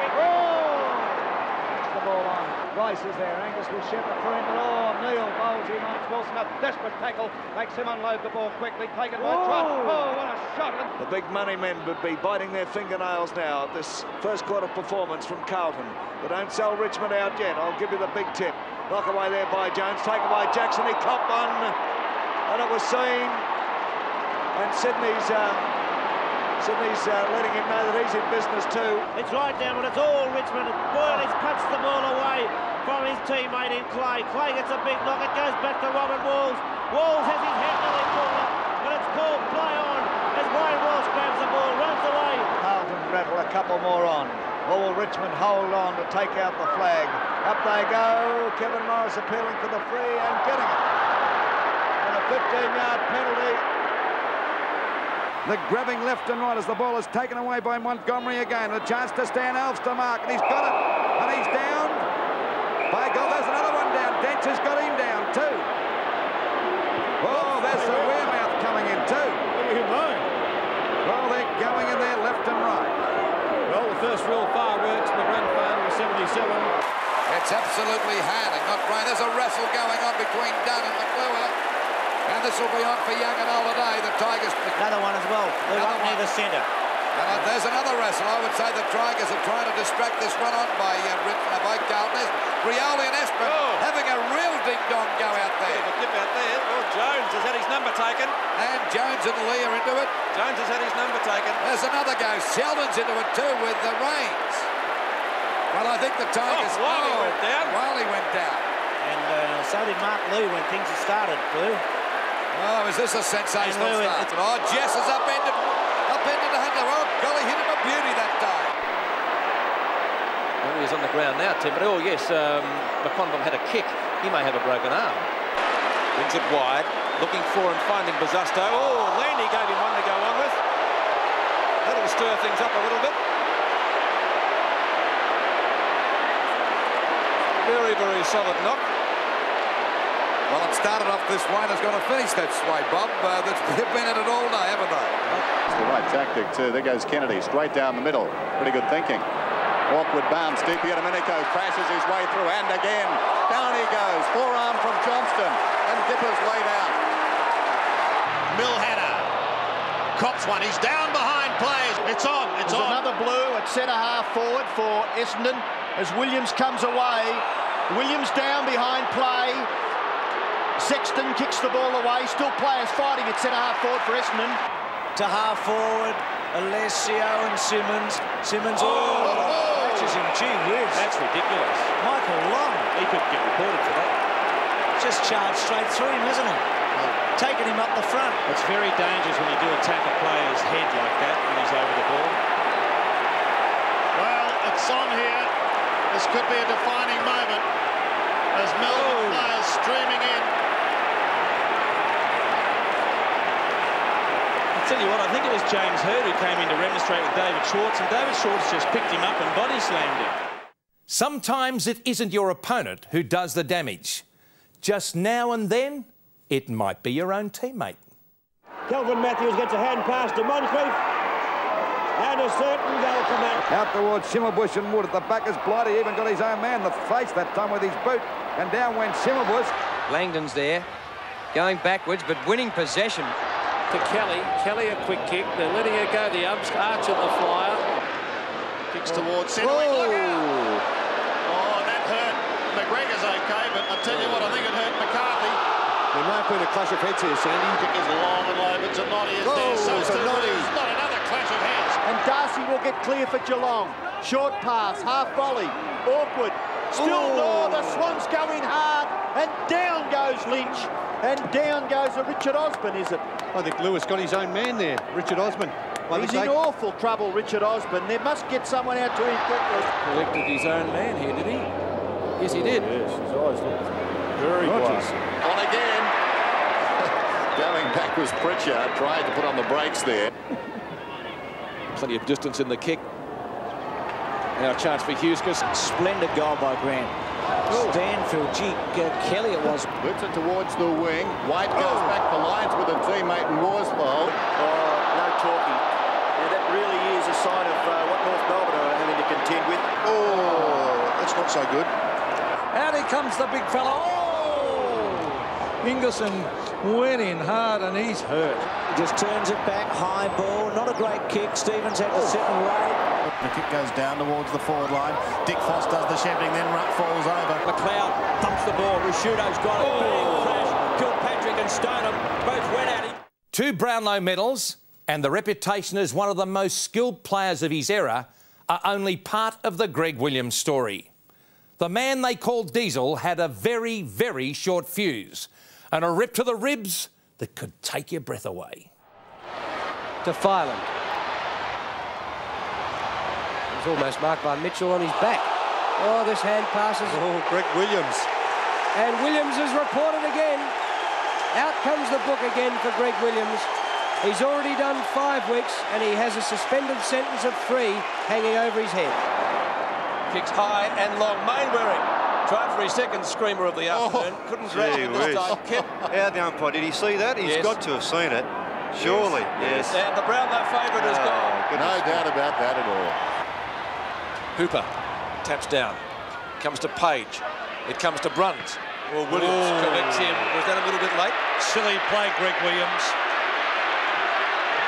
The ball on. Rice is there. Angus will shepherd for him, but Neil bowls him on. Wilson up. Desperate tackle. Makes him unload the ball quickly. Taken by Trott. Oh, what a shot. The big money men would be biting their fingernails now at this first quarter performance from Carlton. They don't sell Richmond out yet. I'll give you the big tip. Knock away there by Jones. Taken by Jackson. He copped one. And it was seen. And Sydney's Stevens, and he's letting him know that he's in business too.
It's right down, but it's all Richmond. Boyle has punched the ball away from his teammate in Clay. Clay gets a big knock. It goes back to Robert Walls. Walls has his head nearly pulled up, but it's called play on as Wayne Walsh grabs the ball, runs away.
Carlton rattle a couple more on. Or will Richmond hold on to take out the flag? Up they go. Kevin Morris appealing for the free and getting it. And a 15-yard penalty.
The grabbing left and right as the ball is taken away by Montgomery again. A chance to Stan Alves to mark, and he's got it. And he's down. By God, there's another one down. Dench has got him down too. Oh, there's the Wearmouth coming in too.
What do you mean?
Well, they're going in there left and right.
Well, the first real fireworks in the grand final was 77.
It's absolutely handing, not right. There's a wrestle going on between Dunn and McClure. And this will be on for Young and Holiday. The Tigers...
Another one as well. They're up near the centre.
And there's another wrestle. I would say the Tigers are trying to distract this one on by Carlton. Brioli and Espen having a real ding-dong go out there.
A dip out there. Oh, Jones has had his number taken.
And Jones and Lee are into it.
Jones has had his number taken.
There's another go. Sheldon's into it too with the Reigns. Well, I think the Tigers...
Wiley went down.
Wiley went down.
And so did Mark Lee when things had started, Blue.
Oh, is this a sensational start? Oh, Jess is upended to Hunter. Oh, golly, hit him a beauty that time.
Well, he's on the ground now, Tim. But, oh, yes, McConville had a kick. He may have a broken arm.
Brings it wide, looking for and finding Bosusto. Oh, Landy gave him one to go on with. That'll stir things up a little bit. Very, very solid knock.
Well, it started off this way and it's going to finish that way, Bob. They've been at it all day, haven't they? It's the right tactic, too. There goes Kennedy, straight down the middle. Pretty good thinking. Awkward bounce. Di Domenico crashes his way through, and again. Down he goes. Forearm from Johnston. And Dipper's laid out.
Milhanner. Cops one. He's down behind players. It's on. It's on. Another blue at centre-half forward for Essendon as Williams comes away. Williams down behind play. Sexton kicks the ball away. Still players fighting at centre-half forward for Essendon.
To half forward, Alessio and Simmons. Simmons, catches him. Gee whiz.
That's ridiculous.
Michael Long.
He could get reported for that.
Just charged straight through him, isn't he? Taking him up the front.
It's very dangerous when you do attack a player's head like that when he's over the ball.
Well, it's on here. This could be a defining moment as Melbourne players streaming in.
I'll tell you what, I think it was James Hurd who came in to remonstrate with David Schwartz, and David Schwartz just picked him up and body slammed him.
Sometimes it isn't your opponent who does the damage. Just now and then, it might be your own teammate.
Kelvin Matthews gets a hand pass to Moncrief. And a certain goal from that.
Out towards Schimmelbusch and Wood at the back is Blighty. Even got his own man in the face that time with his boot. And down went Schimmelbusch.
Langdon's there, going backwards, but winning possession.
To Kelly. Kelly a quick kick. They're letting it go. The Archer the flyer.
Kicks towards centre. Look out! Oh, that hurt. McGregor's okay, but I tell you what, I think it hurt McCarthy.
There may have been a clash of heads here, Sandy.
Kick is long and low, but Zanotti is there. So it's not another clash of heads. And Darcy will get clear for Geelong. Short pass, half volley, awkward. Still the Swans go in hard, and down goes Lynch. And down goes a Richard Osborne, is it?
I think Lewis got his own man there, Richard Osborne.
He's in awful trouble, Richard Osborne. They must get someone out to him quickly.
Collected his own man here, did he? Yes, he did.
Yes, his eyes looked very bright.
On again. Going back was Pritchard, tried to put on the brakes there.
Plenty of distance in the kick. Now a chance for Huskis.
Splendid goal by Grant. Stanfield, Kelly it was.
Puts it towards the wing. White goes back for Lyons with a teammate in Worsfold.
No talking. Yeah, that really is a sign of what North Melbourne are having to contend with.
Oh, that's not so good.
Out he comes the big fella. Ingerson went in hard and he's hurt.
Just turns it back, high ball, not a great kick. Stevens had to sit and wait.
The kick goes down towards the forward line. Dick Foss does the shepherding, then Rutt falls over.
McLeod thumps the ball. Risciuto's got it. Big crash. Kilpatrick and Stoneham both went at him.
2 Brownlow medals and the reputation as one of the most skilled players of his era are only part of the Greg Williams story. The man they called Diesel had a very, very short fuse and a rip to the ribs that could take your breath away.
To Filan. He's almost marked by Mitchell on his back. Oh, this hand passes.
Oh, Greg Williams.
And Williams is reported again. Out comes the book again for Greg Williams. He's already done 5 weeks and he has a suspended sentence of 3 hanging over his head.
Kicks high and long. Mainwaring tried for his second screamer of the afternoon. Couldn't grab it this time.
How the umpire, did he see that? He's got to have seen it. Surely.
Yes. And the Brownlow favourite is gone.
No doubt about that at all.
Hooper taps down. Comes to Page. It comes to Bruns. Well, Williams connects him. Was that a little bit late?
Silly play, Greg Williams.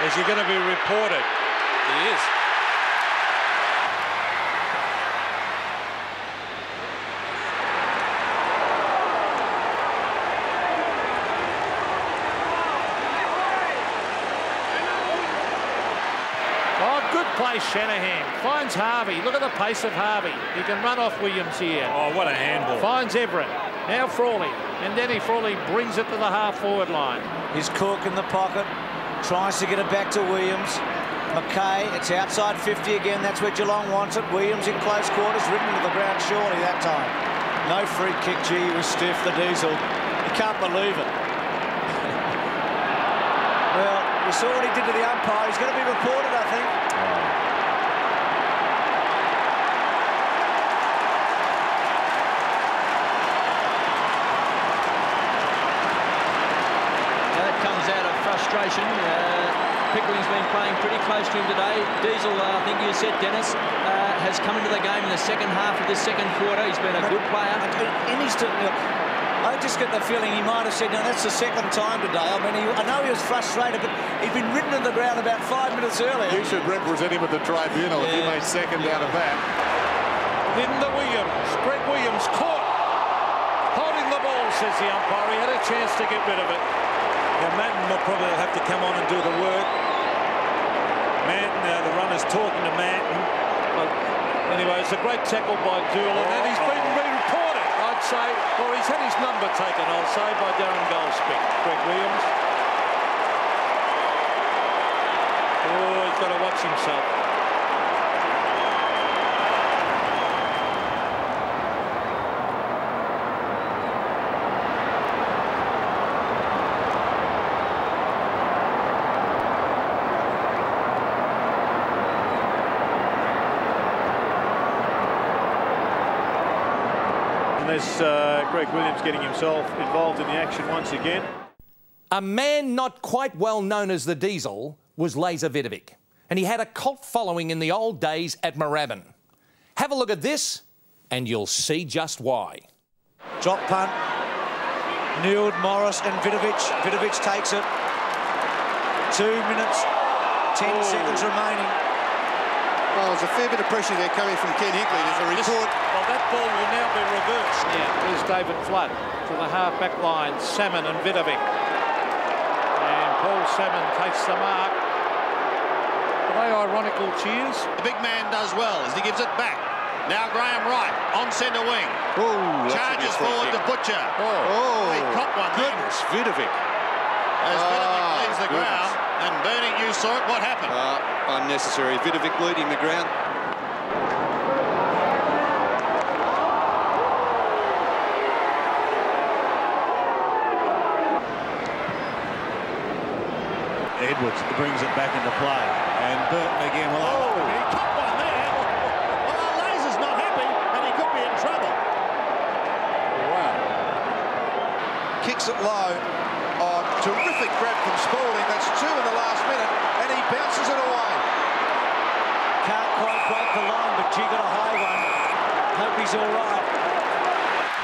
Is he going to be reported?
He is.
Oh, good play, Shanahan. Finds Harvey. Look at the pace of Harvey. He can run off Williams here.
Oh, what a handball.
Finds Everett. Now Frawley. And Denny Frawley brings it to the half-forward line.
He's Cook in the pocket. Tries to get it back to Williams. McKay, it's outside 50 again. That's where Geelong wants it. Williams in close quarters, ridden to the ground surely that time. No free kick. Gee, he was stiff, the Diesel. You can't believe it. Well, we saw what he did to the umpire. He's going to be reported, I think.
That comes out of frustration. Pickering's been playing pretty close to him today. Diesel, I think you said, Dennis, has come into the game in the second half of this second quarter. He's been a good player.
I just get the feeling he might have said, no, that's the second time today. I mean, I know he was frustrated, but he'd been ridden to the ground about 5 minutes earlier.
You should represent him at the tribunal if he made second out of that.
Into Williams. Greg Williams caught. Holding the ball, says the umpire. He had a chance to get rid of it. Now, Manton will probably have to come on and do the work. Manton, the runner's talking to Manton. But anyway, it's a great tackle by Doolan, and he's been reported, I'd say, or he's had his number taken, I'll say, by Darren Goldspick. Greg Williams. Oh, he's got to watch himself. There's Greg Williams getting himself involved in the action once again.
A man not quite well known as the Diesel was Laser Vidovic, and he had a cult following in the old days at Moorabbin. Have a look at this, and you'll see just why.
Drop punt. Newell, Morris and Vidovic. Vidovic takes it. 2 minutes, 10 seconds remaining.
Well, there's a fair bit of pressure there coming from Ken Hinkley. There's a report.
Well, that ball will now be reversed. Yeah, there's David Flood to the half-back line. Salmon and Vidovic. And Paul Salmon takes the mark. Are they ironical cheers?
The big man does well as he gives it back. Now Graham Wright on centre wing.
Ooh,
charges forward to Butcher.
Oh,
he caught one.
goodness, Vidovic.
As Vidovic leaves the ground, and Bernie, you saw it. What happened?
Unnecessary. Vidovic leading the ground.
Edwards brings it back into play. And Burton again. Well, he caught one there. Well, Laser's not happy, and he could be in trouble.
Wow. Kicks it low. Oh, terrific grab from Spalding. That's 2 in the last minute, and he bounces it away.
Can't quite break the line, but G got a high one. Hope he's all right.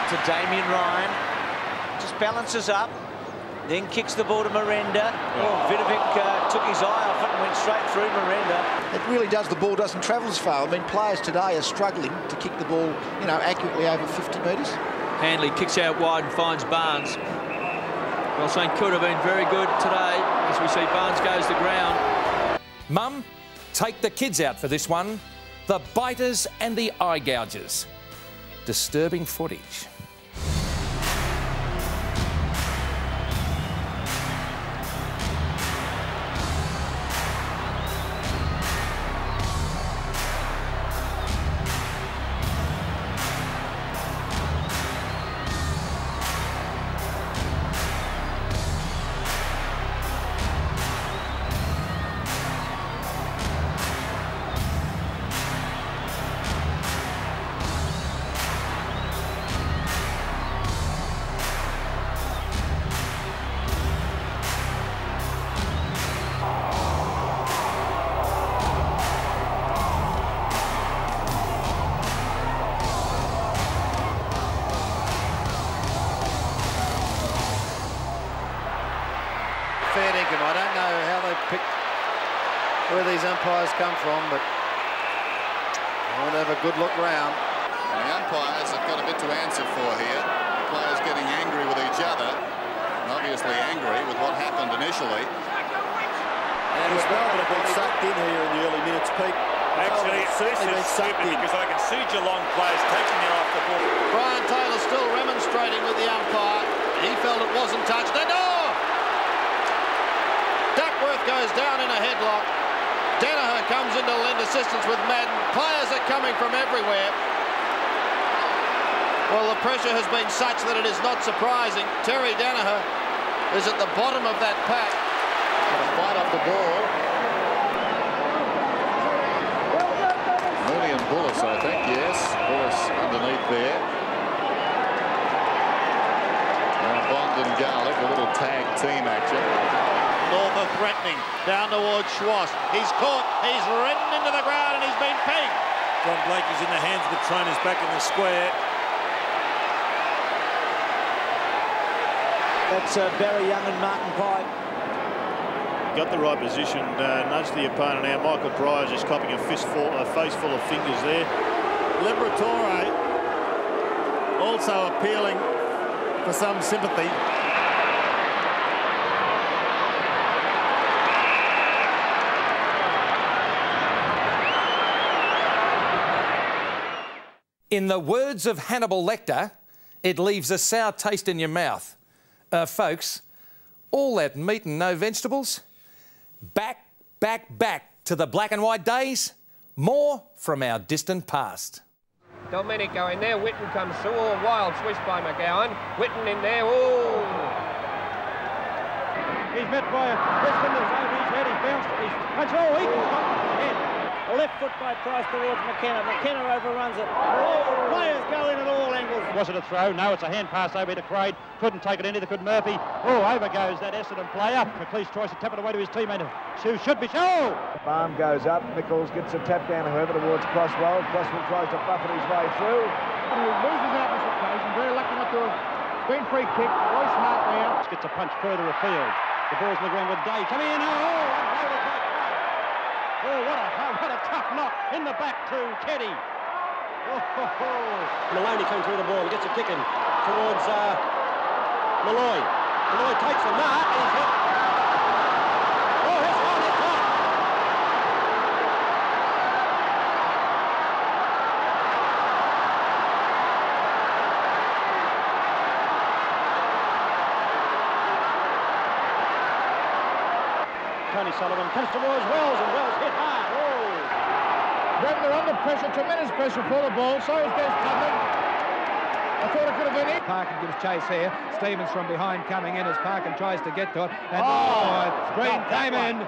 To Damien Ryan. Just balances up. Then kicks the ball to Miranda. Oh, Vidovic took his eye off it and went straight through Miranda.
It really does. The ball doesn't travel as far. I mean, players today are struggling to kick the ball, you know, accurately over 50 metres.
Handley kicks out wide and finds Barnes. Well, St Kilda have been very good today as we see Barnes goes to ground.
Mum, take the kids out for this one. The biters and the eye gougers. Disturbing footage.
Fair dinkum. I don't know how they picked where these umpires come from, but I want to have a good look round.
The umpires have got a bit to answer for here. The players getting angry with each other, and obviously angry with what happened initially.
And Melbourne have been sucked in here in the early minutes, Pete.
Actually, this is stupid because I can see Geelong players taking it off the ball.
Brian Taylor still remonstrating with the umpire. He felt it wasn't touched. And Duckworth goes down in a headlock. Danaher comes in to lend assistance with Madden. Players are coming from everywhere. Well, the pressure has been such that it is not surprising. Terry Danaher is at the bottom of that pack.
Got a fight off the ball. Mooney and Bullis, I think, yes. Bullis underneath there. Now Bond and Garlick, a little tag team action.
Norther threatening, down towards Schwass. He's caught, he's ridden into the ground and he's been pegged.
John Blake is in the hands of the trainers back in the square.
That's Barry Young and Martin Pye.
Got the right position, nudged the opponent out. Michael Pryor just copping a face full of fingers there. Liberatore also appealing for some sympathy.
In the words of Hannibal Lecter, it leaves a sour taste in your mouth. Folks, all that meat and no vegetables? Back to the black and white days? More from our distant past.
Domenico in there, Whitten comes through, wild swish by McGowan. Whitten in there, oh!
He's met by a Brisbane that's over his head, he's bounced, he's equal head. A left foot by Price towards McKenna. McKenna overruns it. Oh, players go in at all angles. Was it a throw? No, it's a hand pass over to Craig. Couldn't take it in either, could Murphy. Oh, over goes that Essendon player. McLeish tries to tap it away to his teammate. Should be show.
Barm goes up. Nichols gets a tap down, however, towards Crosswell. Crosswell tries to buffet his way through.
And he loses out this occasion. Very lucky not to have been free kick. Very smart now. Gets a punch further afield. The ball's on the ground with Day. Come in. Oh, what a tough knock in the back to Teddy. Maloney comes through the ball, gets a kick in towards Malloy. Malloy takes the mark and he's hit. Oh, it's on, it's on. Tony Sullivan comes towards Wells and Wells hit hard. They're under pressure, tremendous pressure for the ball. So is Des Tubman. I thought it could have been it.
Parkin gives chase here. Stevens from behind coming in as Parkin tries to get to it. And Green came in.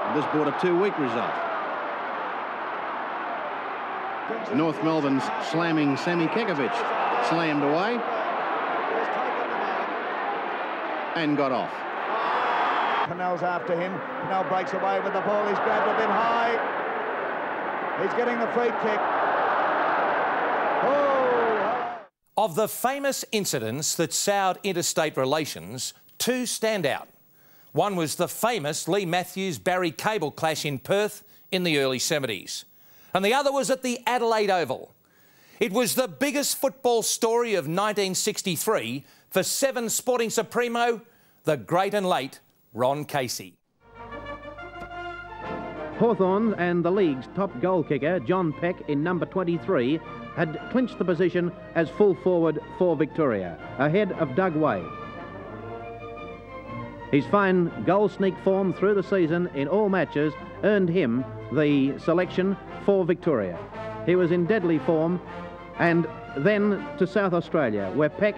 And this brought a 2-week result. North Melbourne's slamming Sammy Kekovic. Slammed away. And got off.
Pennell's after him. Pennell breaks away with the ball. He's grabbed a bit high. He's getting the free kick. Oh!
Of the famous incidents that soured interstate relations, two stand out. One was the famous Lee Matthews-Barry Cable clash in Perth in the early 70s. And the other was at the Adelaide Oval. It was the biggest football story of 1963 for Seven Sporting Supremo, the great and late Ron Casey.
Hawthorn and the league's top goal kicker, John Peck, in number 23, had clinched the position as full forward for Victoria, ahead of Doug Way. His fine goal sneak form through the season in all matches earned him the selection for Victoria. He was in deadly form, and then to South Australia, where Peck,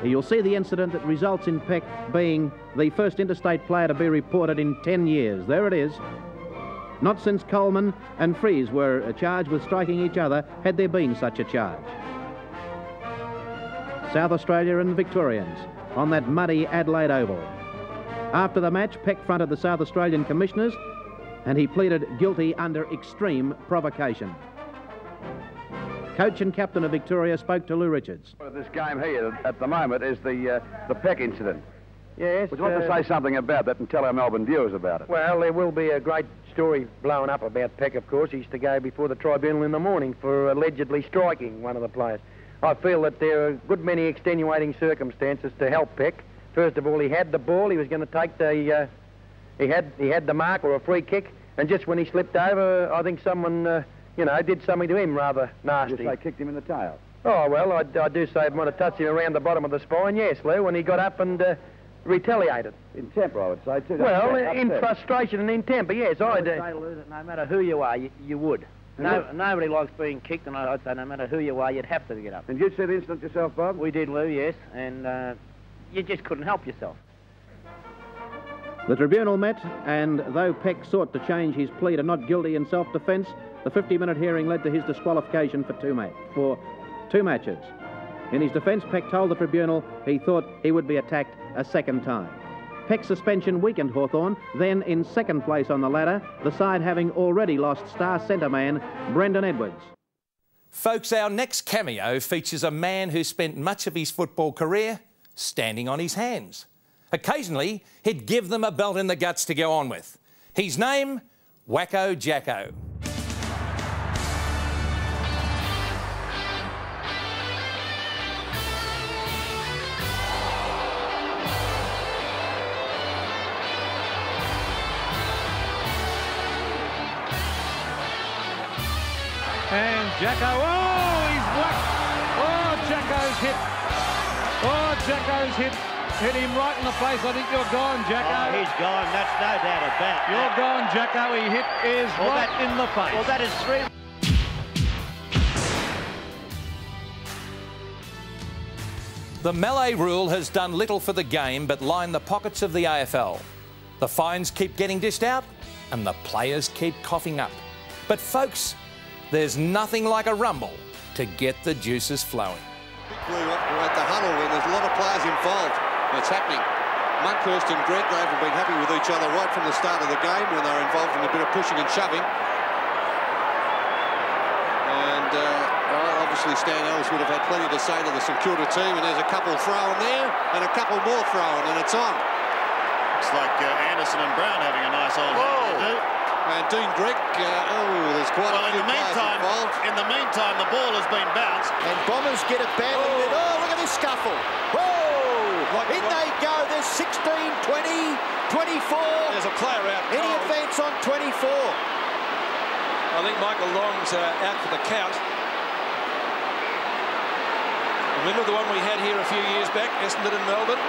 you'll see the incident that results in Peck being the first interstate player to be reported in 10 years. There it is. Not since Coleman and Fries were charged with striking each other had there been such a charge. South Australia and the Victorians on that muddy Adelaide Oval. After the match, Peck fronted the South Australian commissioners and he pleaded guilty under extreme provocation. Coach and captain of Victoria spoke to Lou Richards.
This game here at the moment is the Peck incident.
Yes.
Would you like to say something about that and tell our Melbourne viewers about it?
Well, there will be a great story blown up about Peck, of course. He used to go before the tribunal in the morning for allegedly striking one of the players. I feel that there are a good many extenuating circumstances to help Peck. First of all, he had the ball. He was going to take the... He had the mark or a free kick, and just when he slipped over, I think someone, you know, did something to him rather nasty.
They kicked him in the tail.
Oh, well, I do say it might have touched him around the bottom of the spine, yes, Lou, when he got up and retaliated.
In temper, I would say, too.
Well, in frustration and in temper, yes, I do.
I'd say, Lou, that no matter who you are, you would. Nobody likes being kicked, and I'd say no matter who you are, you'd have to get up.
And you'd see the incident yourself, Bob?
We did, Lou, yes, and you just couldn't help yourself.
The tribunal met, and though Peck sought to change his plea to not guilty in self-defence, the 50-minute hearing led to his disqualification for two matches. In his defence, Peck told the tribunal he thought he would be attacked a second time. Peck's suspension weakened Hawthorn, then in second place on the ladder, the side having already lost star centre man Brendan Edwards.
Folks, our next cameo features a man who spent much of his football career standing on his hands. Occasionally, he'd give them a belt in the guts to go on with. His name, Wacko Jacko.
And Jacko, oh, he's whacked. Oh, Jacko's hit. Oh, Jacko's hit him right in the place. I think you're gone, Jacko.
Oh, he's gone. That's no doubt about that.
You're gone, Jacko. He hit is right in the face.
Well, that is 3.
The melee rule has done little for the game but lined the pockets of the AFL. The fines keep getting dished out and the players keep coughing up. But folks, there's nothing like a rumble to get the juices flowing.
We're at the huddle and there's a lot of players involved. It's happening. Monkhurst and Gredgrave have been happy with each other right from the start of the game when they were involved in a bit of pushing and shoving. And obviously Stan Ellis would have had plenty to say to the St Kilda team, and there's a couple throwing there and a couple more throwing, and it's on.
Looks like Anderson and Brown having a nice old day.
And Dean Gregg, there's quite a few players involved.
In the meantime, the ball has been bounced.
And Bombers get it badly. Oh, look at this scuffle. Whoa! In they go. There's 16, 20, 24.
There's a player out.
Any advance on 24?
I think Michael Long's out for the count. Remember the one we had here a few years back, Essendon and Melbourne?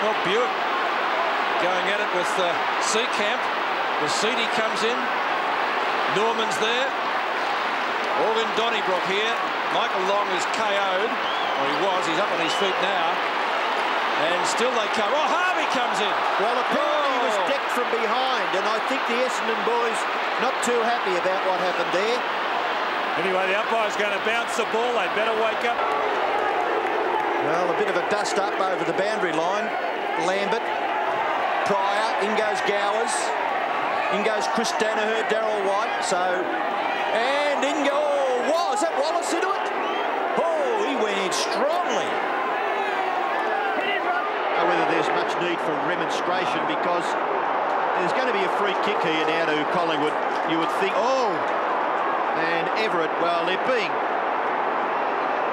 Well, Buick going at it with Seacamp. The Seedy comes in. Norman's there. All in Donnybrook here. Michael Long is KO'd. Well, he was. He's up on his feet now. And still they come. Oh, Harvey comes in.
Well, apparently he was decked from behind, and I think the Essendon boys not too happy about what happened there.
Anyway, the umpire's going to bounce the ball. They better wake up.
Well, a bit of a dust-up over the boundary line. Lambert, Pryor, in goes Gowers. In goes Chris Danaher, Darryl White. So, and in go, oh, wow, is that Wallace into it? Oh, he went in strongly. Whether there's much need for remonstration, because there's going to be a free kick here now to Collingwood, you would think. Oh, and Everett, well, they're being...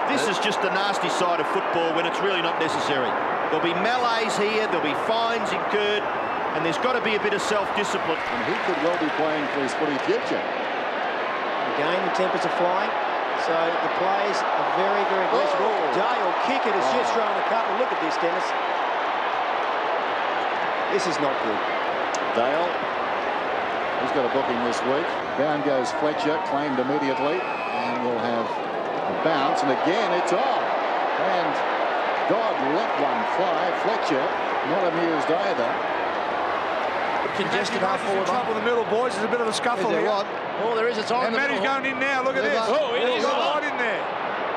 This is just the nasty side of football when it's really not necessary. There'll be melees here, there'll be fines incurred, and there's got to be a bit of self-discipline.
And he could well be playing for his footy future.
Again, the tempers are flying, so the players are very, very aggressive. Dale kick it, has just thrown a couple. Look at this, Dennis. This is not good.
Dale, he's got a booking this week. Down goes Fletcher, claimed immediately, and we'll have a bounce, and again it's on. And Dodd let one fly. Fletcher not amused either.
Congested half forward.
Trouble in the middle, boys. There's a bit of a scuffle here.
Oh, there is. It's on.
And Matty's going in now. Look at this.
Oh, it is
right in there.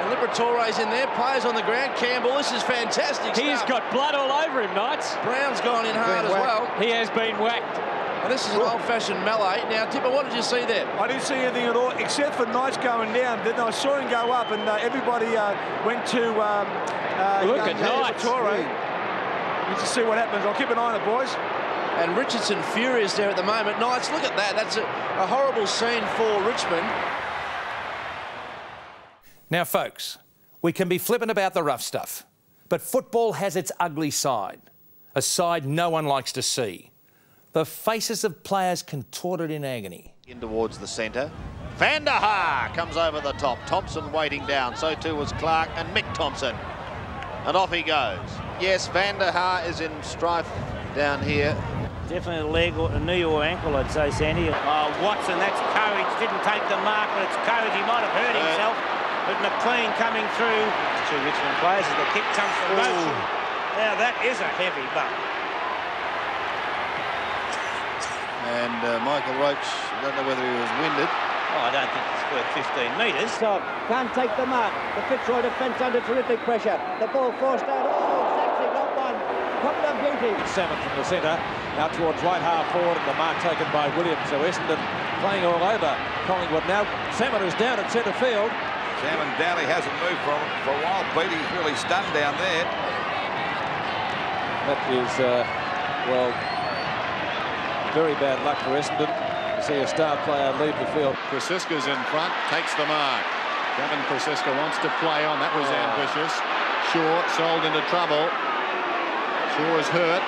And Liberatore's in there. Players on the ground. Campbell, this is fantastic
He's
stuff.
got blood all over him, Knights.
Brown's gone in hard as well.
He has been whacked.
And this is an old-fashioned melee. Now, Tipper, what did you see there?
I didn't see anything at all, except for Knights going down. Then I saw him go up, and everybody went to
look at Knights.
Let's just see what happens. I'll keep an eye on it, boys.
And Richardson furious there at the moment. Knights, look at that. That's a horrible scene for Richmond.
Now, folks, we can be flippant about the rough stuff, but football has its ugly side, a side no one likes to see. The faces of players contorted in agony.
In towards the centre. Van der Haar comes over the top. Thompson waiting down. So too was Clark and Mick Thompson. And off he goes. Yes, Van der Haar is in strife down here.
Definitely a leg or a knee or ankle, I'd say, Sandy. Watson, that's courage. Didn't take the mark, but it's courage. He might have hurt himself. But McLean coming through. Two Richmond players as the kick comes from both. Now that is a heavy bump.
And Michael Roach, I don't know whether he was winded.
Oh, I don't think it's worth 15 metres.
Stop. Can't take the mark. The Fitzroy defence under terrific pressure. The ball forced out. Oh, Zaxi got one. Couple of beauty.
Salmon from the centre, out towards right half forward, and the mark taken by Williams. So Essendon playing all over Collingwood now. Salmon is down at centre field.
Salmon Dowley hasn't moved for a while. Beatty's really stunned down there.
That is, well, very bad luck for Essendon to see a star player leave the field.
Krasiska's in front, takes the mark. Gavin Krasiska wants to play on. That was ambitious. Shaw sold into trouble. Shaw is hurt.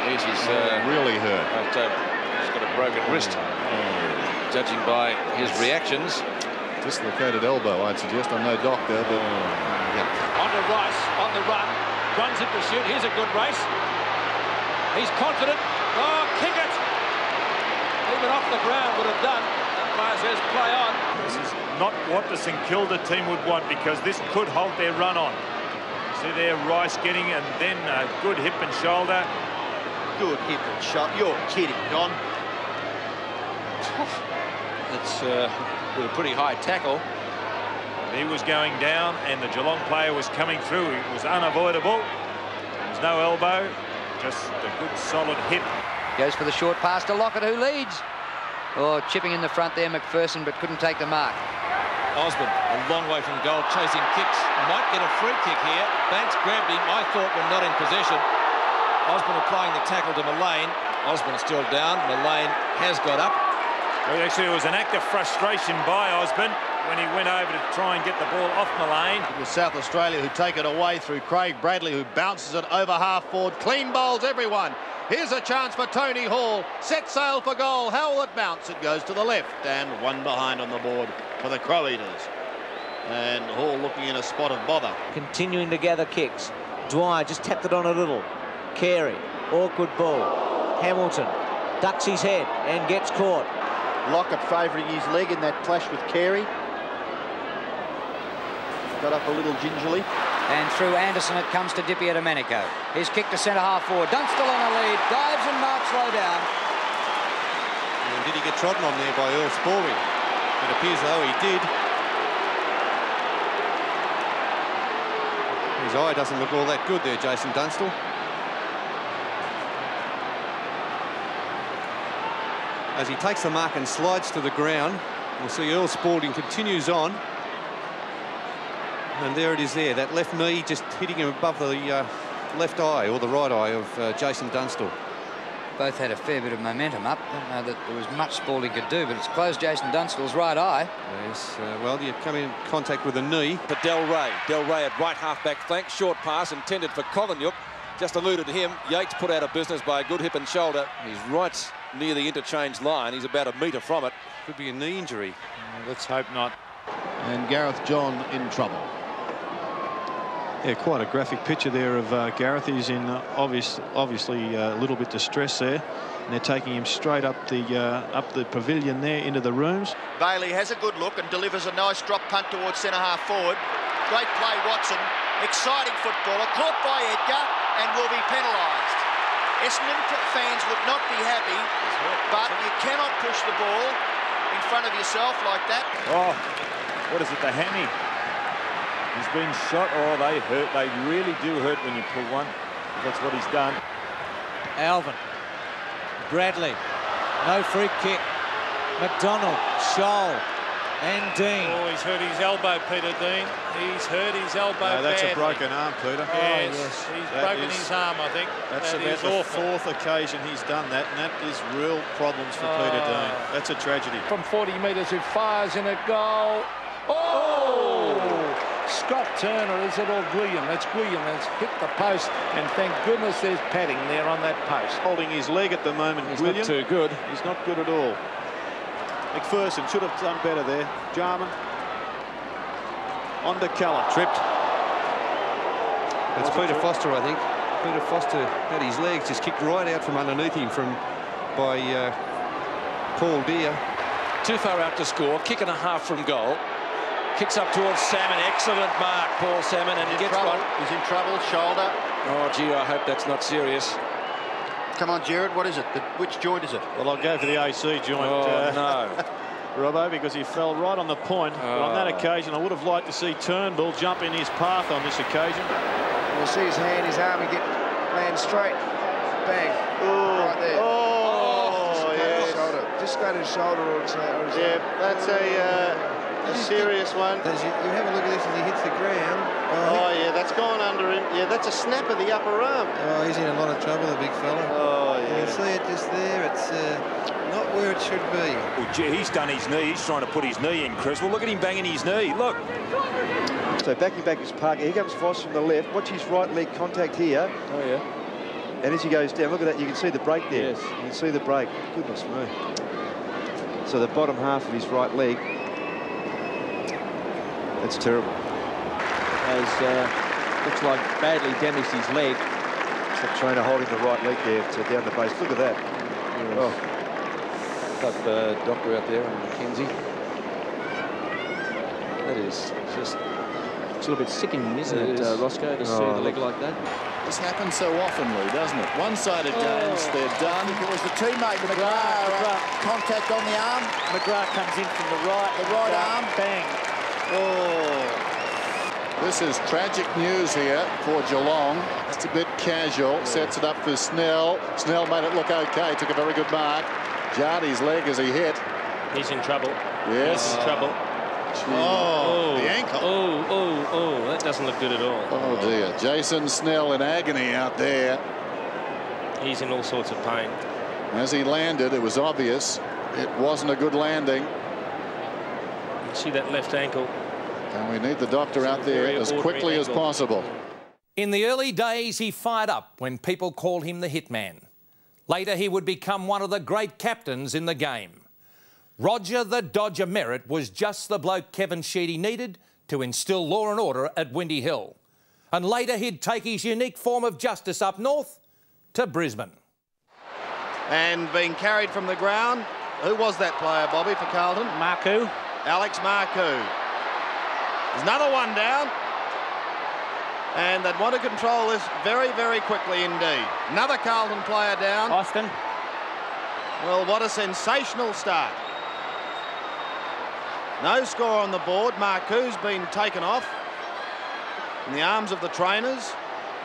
He's
really hurt.
He's got a broken wrist, judging by his reactions.
Dislocated elbow, I'd suggest. I'm no doctor, but yeah.
On to Rice, on the run, runs in pursuit. Here's a good race. He's confident. Oh, kick it! Even off the ground would have done. Umpire says play on.
This is not what the St Kilda team would want, because this could halt their run on. See there, Rice getting, and then a good hip and shoulder.
Good hip and shoulder. You're kidding, Don.
It's with a pretty high tackle.
He was going down, and the Geelong player was coming through. It was unavoidable. There was no elbow, just a good solid hip.
Goes for the short pass to Lockett, who leads. Oh, chipping in the front there, McPherson, but couldn't take the mark.
Osborne, a long way from goal, chasing kicks. Might get a free kick here. Banks grabbed him. I thought we're not in possession. Osborne applying the tackle to Mullane. Osborne still down. Mullane has got up.
Well, actually, it was an act of frustration by Osborne when he went over to try and get the ball off Mullane.
It was South Australia who take it away through Craig Bradley, who bounces it over half forward. Clean bowls everyone. Here's a chance for Tony Hall. Set sail for goal. How will it bounce? It goes to the left, and one behind on the board for the Crow Eaters. And Hall looking in a spot of bother.
Continuing to gather kicks. Dwyer just tapped it on a little. Carey, awkward ball. Hamilton ducks his head and gets caught.
Lockett favouring his leg in that clash with Carey. Got up a little gingerly.
And through Anderson it comes to Dippy Domenico. His kick to centre half forward. Dunstall on a lead. Dives and marks low down.
And did he get trodden on there by Earl Spalding? It appears though he did. His eye doesn't look all that good there, Jason Dunstall. As he takes the mark and slides to the ground, we'll see Earl Spalding continues on. And there it is there, that left knee just hitting him above the left eye, or the right eye of Jason Dunstall.
Both had a fair bit of momentum up. Don't know that there was much Spalding could do, but it's closed Jason Dunstall's right eye.
Yes, well, you come in contact with the knee.
For Del Rey. Del Rey at right half-back flank. Short pass intended for Kovalyuk. just alluded to him. Yates put out of business by a good hip and shoulder. He's right near the interchange line. He's about a metre from it. Could be a knee injury.
Let's hope not.
And Gareth John in trouble.
Yeah, quite a graphic picture there of Gareth. He's in obviously a little bit distressed there. And they're taking him straight up the pavilion there into the rooms.
Bailey has a good look and delivers a nice drop punt towards centre-half forward. Great play, Watson. Exciting footballer, caught by Edgar and will be penalised. Essendon fans would not be happy, but you cannot push the ball in front of yourself like that.
Oh, what is it, the hammy? He's been shot. Oh, they hurt. They really do hurt when you pull one. That's what he's done.
Alvin. Bradley. No free kick. McDonald. Scholl. And Dean.
Oh, he's hurt his elbow, Peter Dean. He's hurt his elbow
That's
badly.
a broken arm, Peter.
Yes, he's broken his arm, I think.
That's
that
about
is
the
awful.
fourth occasion he's done that, and that is real problems for Peter Dean. That's a tragedy.
From 40 metres, who fires in a goal. Oh! Scott Turner, is it, or William? That's William. That's hit the post, and thank goodness there's padding there on that post.
Holding his leg at the moment,
He's
William.
not too good.
He's not good at all. McPherson should have done better there. Jarman. On to Callum.
Tripped.
It's Peter Foster, I think. Peter Foster had his legs just kicked right out from underneath him by Paul Deere.
Too far out to score. Kick and a half from goal. Kicks up towards Salmon. Excellent mark, Paul Salmon, and gets one.
He's in trouble, shoulder.
Oh, gee, I hope that's not serious.
Come on, Jared, what is it? Which joint is it?
Well, I'll go for the AC joint.
Oh, no.
Robbo, because he fell right on the point. But on that occasion, I would have liked to see Turnbull jump in his path on this occasion.
You'll see his hand, his arm, he land straight. Bang.
Ooh.
Right there.
Oh, yes.
Shoulder. Just got his shoulder or his
Yeah, that's a serious one.
You have a look at this as he hits the ground.
Oh, yeah, that's gone under him. Yeah, that's a snap of the upper arm.
Oh, he's in a lot of trouble, the big fella.
Oh, yeah.
You can see it just there. It's not where it should be.
Well, gee, he's done his knee. He's trying to put his knee in, Chris. Well, look at him banging his knee. Look.
So backing back is Parker. Here comes Voss from the left. Watch his right leg contact here.
Oh, yeah.
And as he goes down, look at that. You can see the break there.
Yes.
You can see the break. Goodness me. So the bottom half of his right leg. That's terrible.
Looks like badly damaged his leg.
It's the trainer holding the right leg there to down the base. Look at that.
Yes.
Oh.
Got the doctor out there, and Mackenzie. That is just...
It's a little bit sickening, isn't it, Roscoe, to see the leg like that?
This happens so often, Lou, doesn't it? One-sided games, they're done.
I think it was the teammate, McGrath. Contact on the arm.
McGrath comes in from the right
arm.
Bang.
Oh. This is tragic news here for Geelong. It's a bit casual. Sets it up for Snell. Snell made it look okay. Took a very good mark. Jarred his leg as he hit.
He's in trouble.
Yes.
He's in trouble.
Oh, the ankle.
Oh, that doesn't look good at all.
Oh, dear. Jason Snell in agony out there.
He's in all sorts of pain.
As he landed, it was obvious it wasn't a good landing.
You see that left ankle.
And we need the doctor out there as quickly as possible.
In the early days, he fired up when people called him the hitman. Later, he would become one of the great captains in the game. Roger the Dodger Merritt was just the bloke Kevin Sheedy needed to instil law and order at Windy Hill. And later he'd take his unique form of justice up north to Brisbane.
And being carried from the ground, who was that player, Bobby, for Carlton?
Marku.
Alex Marku. There's another one down. And they'd want to control this very, very quickly indeed. Another Carlton player down.
Austin.
Well, what a sensational start. No score on the board. Marku's been taken off in the arms of the trainers.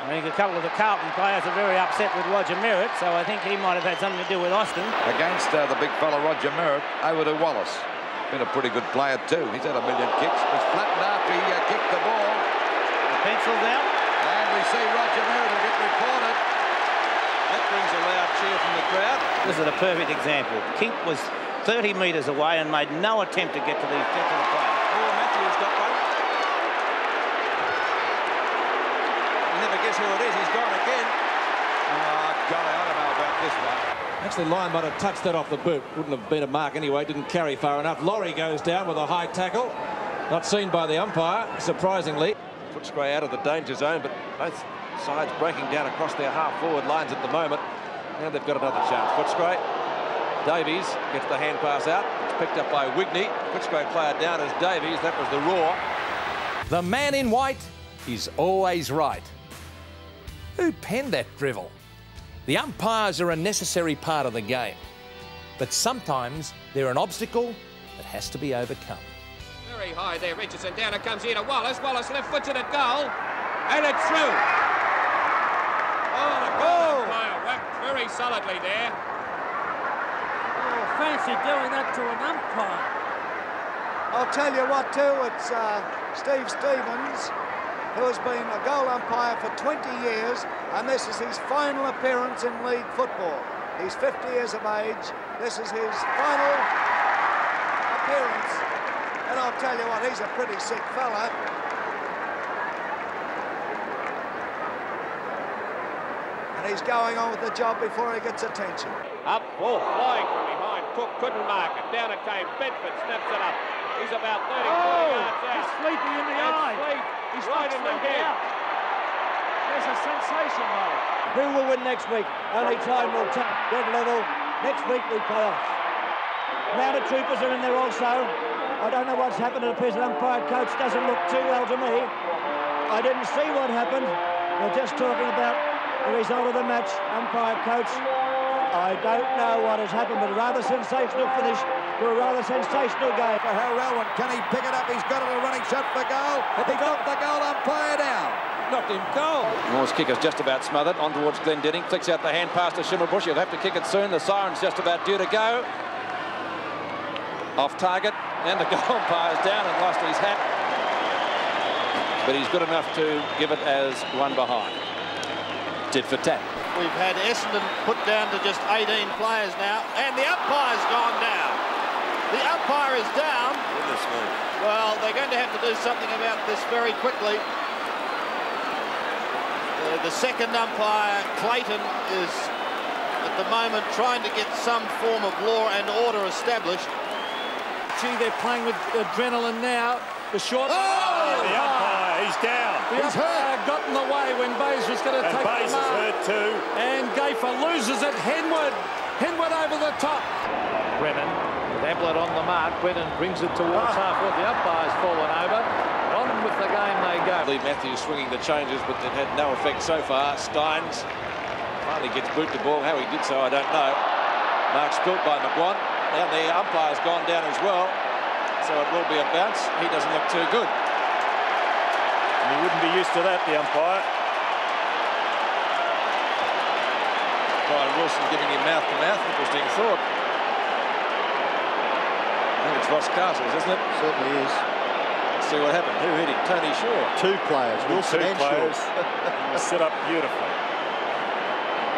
I think a couple of the Carlton players are very upset with Roger Merritt, so I think he might have had something to do with Austin.
Against the big fella Roger Merritt, over to Wallace. Been a pretty good player too. He's had a million kicks. Was flattened after he kicked the ball.
The pencil's out.
And we see Roger Merritt will get reported.
That brings a loud cheer from the crowd.
This is a perfect example. Kink was 30 metres away and made no attempt to get to the players.
Oh, Matthews got one. You never guess who it is. He's gone again. Actually, Lyon might have touched that off the boot. Wouldn't have been a mark anyway. Didn't carry far enough. Laurie goes down with a high tackle. Not seen by the umpire, surprisingly. Footscray out of the danger zone, but both sides breaking down across their half-forward lines at the moment. Now they've got another chance. Footscray. Davies gets the hand pass out. It's picked up by Wigney. Footscray player down as Davies. That was the roar.
The man in white is always right. Who penned that drivel? The umpires are a necessary part of the game, but sometimes they're an obstacle that has to be overcome.
Very high there, Richardson. Down it comes here to Wallace. Wallace left-footed at goal, and it's through. Oh, the goal umpire whacked very solidly there.
Oh, fancy doing that to an umpire.
I'll tell you what, too, it's Steve Stevens, who has been a goal umpire for 20 years, and this is his final appearance in league football. He's 50 years of age. This is his final appearance, and I'll tell you what, he's a pretty sick fella. And he's going on with the job before he gets attention.
Up, ball flying from behind. Cook couldn't mark it. Down it came. Bedford snaps it up. He's about 30 yards out.
He's sleepy in the eye.
He's right in the head.
There's a sensation, though.
Who will win next week? Only time will tell. Dead level. Next week we play off. Mounted troopers are in there also. I don't know what's happened. It appears the umpire coach doesn't look too well to me. I didn't see what happened. We're just talking about the result of the match. Umpire coach, I don't know what has happened, but a rather sensational finish to a rather sensational game.
For Harrell, can he pick it up? He's got it, a running shot for goal. He knocked the goal umpire down.
Knocked him goal. Moore's kick is just about smothered. On towards Glendinning. Flicks out the hand pass to Schimmelbusch. He'll have to kick it soon. The siren's just about due to go. Off target. And the goal umpire's down and lost his hat. But he's good enough to give it as one behind. Tit for tat.
We've had Essendon put down to just 18 players now, and the umpire's gone down. The umpire is down.
Goodness me.
Well, they're going to have to do something about this very quickly. The second umpire, Clayton, is at the moment trying to get some form of law and order established.
Gee, they're playing with adrenaline now. The short...
The umpire, he's down.
The umpire got in the way when Bayes was going to take the mark.
Bayes is hurt too.
And Gaffer loses it. Henwood over the top.
Brennan, with Ablett on the mark. Brennan brings it towards half-court. The umpire's fallen over. On with the game they go.
Lee Matthews swinging the changes, but they've had no effect so far. Steins finally gets boot the ball. How he did so, I don't know. Mark spilt by McGuan. And the umpire's gone down as well. So it will be a bounce. He doesn't look too good.
And he wouldn't be used to that, the umpire.
Brian Wilson giving him mouth-to-mouth. Interesting thought. I think it's Ross Castles, isn't it?
Certainly is.
Let's see what happened. Who hit him? Tony Shaw.
Two players, Wilson and Shaw.
Set up beautifully.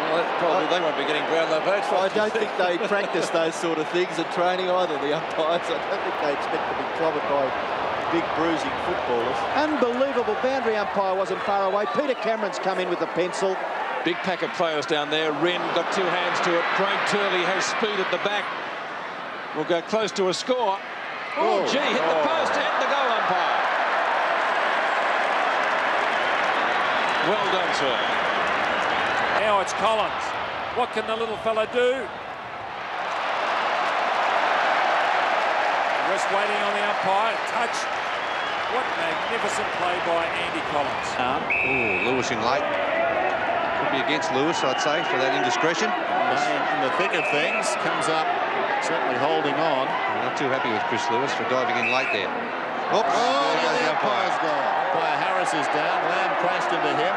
Well, probably they won't be getting Brownlow votes.
I don't think they practice those sort of things at training either, the umpires. I don't think they expect to be clobbered by big bruising footballers. Unbelievable. Boundary umpire wasn't far away. Peter Cameron's come in with the pencil.
Big pack of players down there. Wren got two hands to it. Craig Turley has speed at the back. Will go close to a score. Oh, gee, hit the post and the goal umpire. Well done, sir.
Now it's Collins. What can the little fella do? West waiting on the umpire. Touch. What magnificent play by Andy Collins.
Lewis in late. Could be against Lewis, I'd say, for that indiscretion.
In the thick of things, comes up, certainly holding on.
I'm not too happy with Chris Lewis for diving in late there. Oops.
The umpire's gone. Umpire Harris is down. Lamb crashed into him.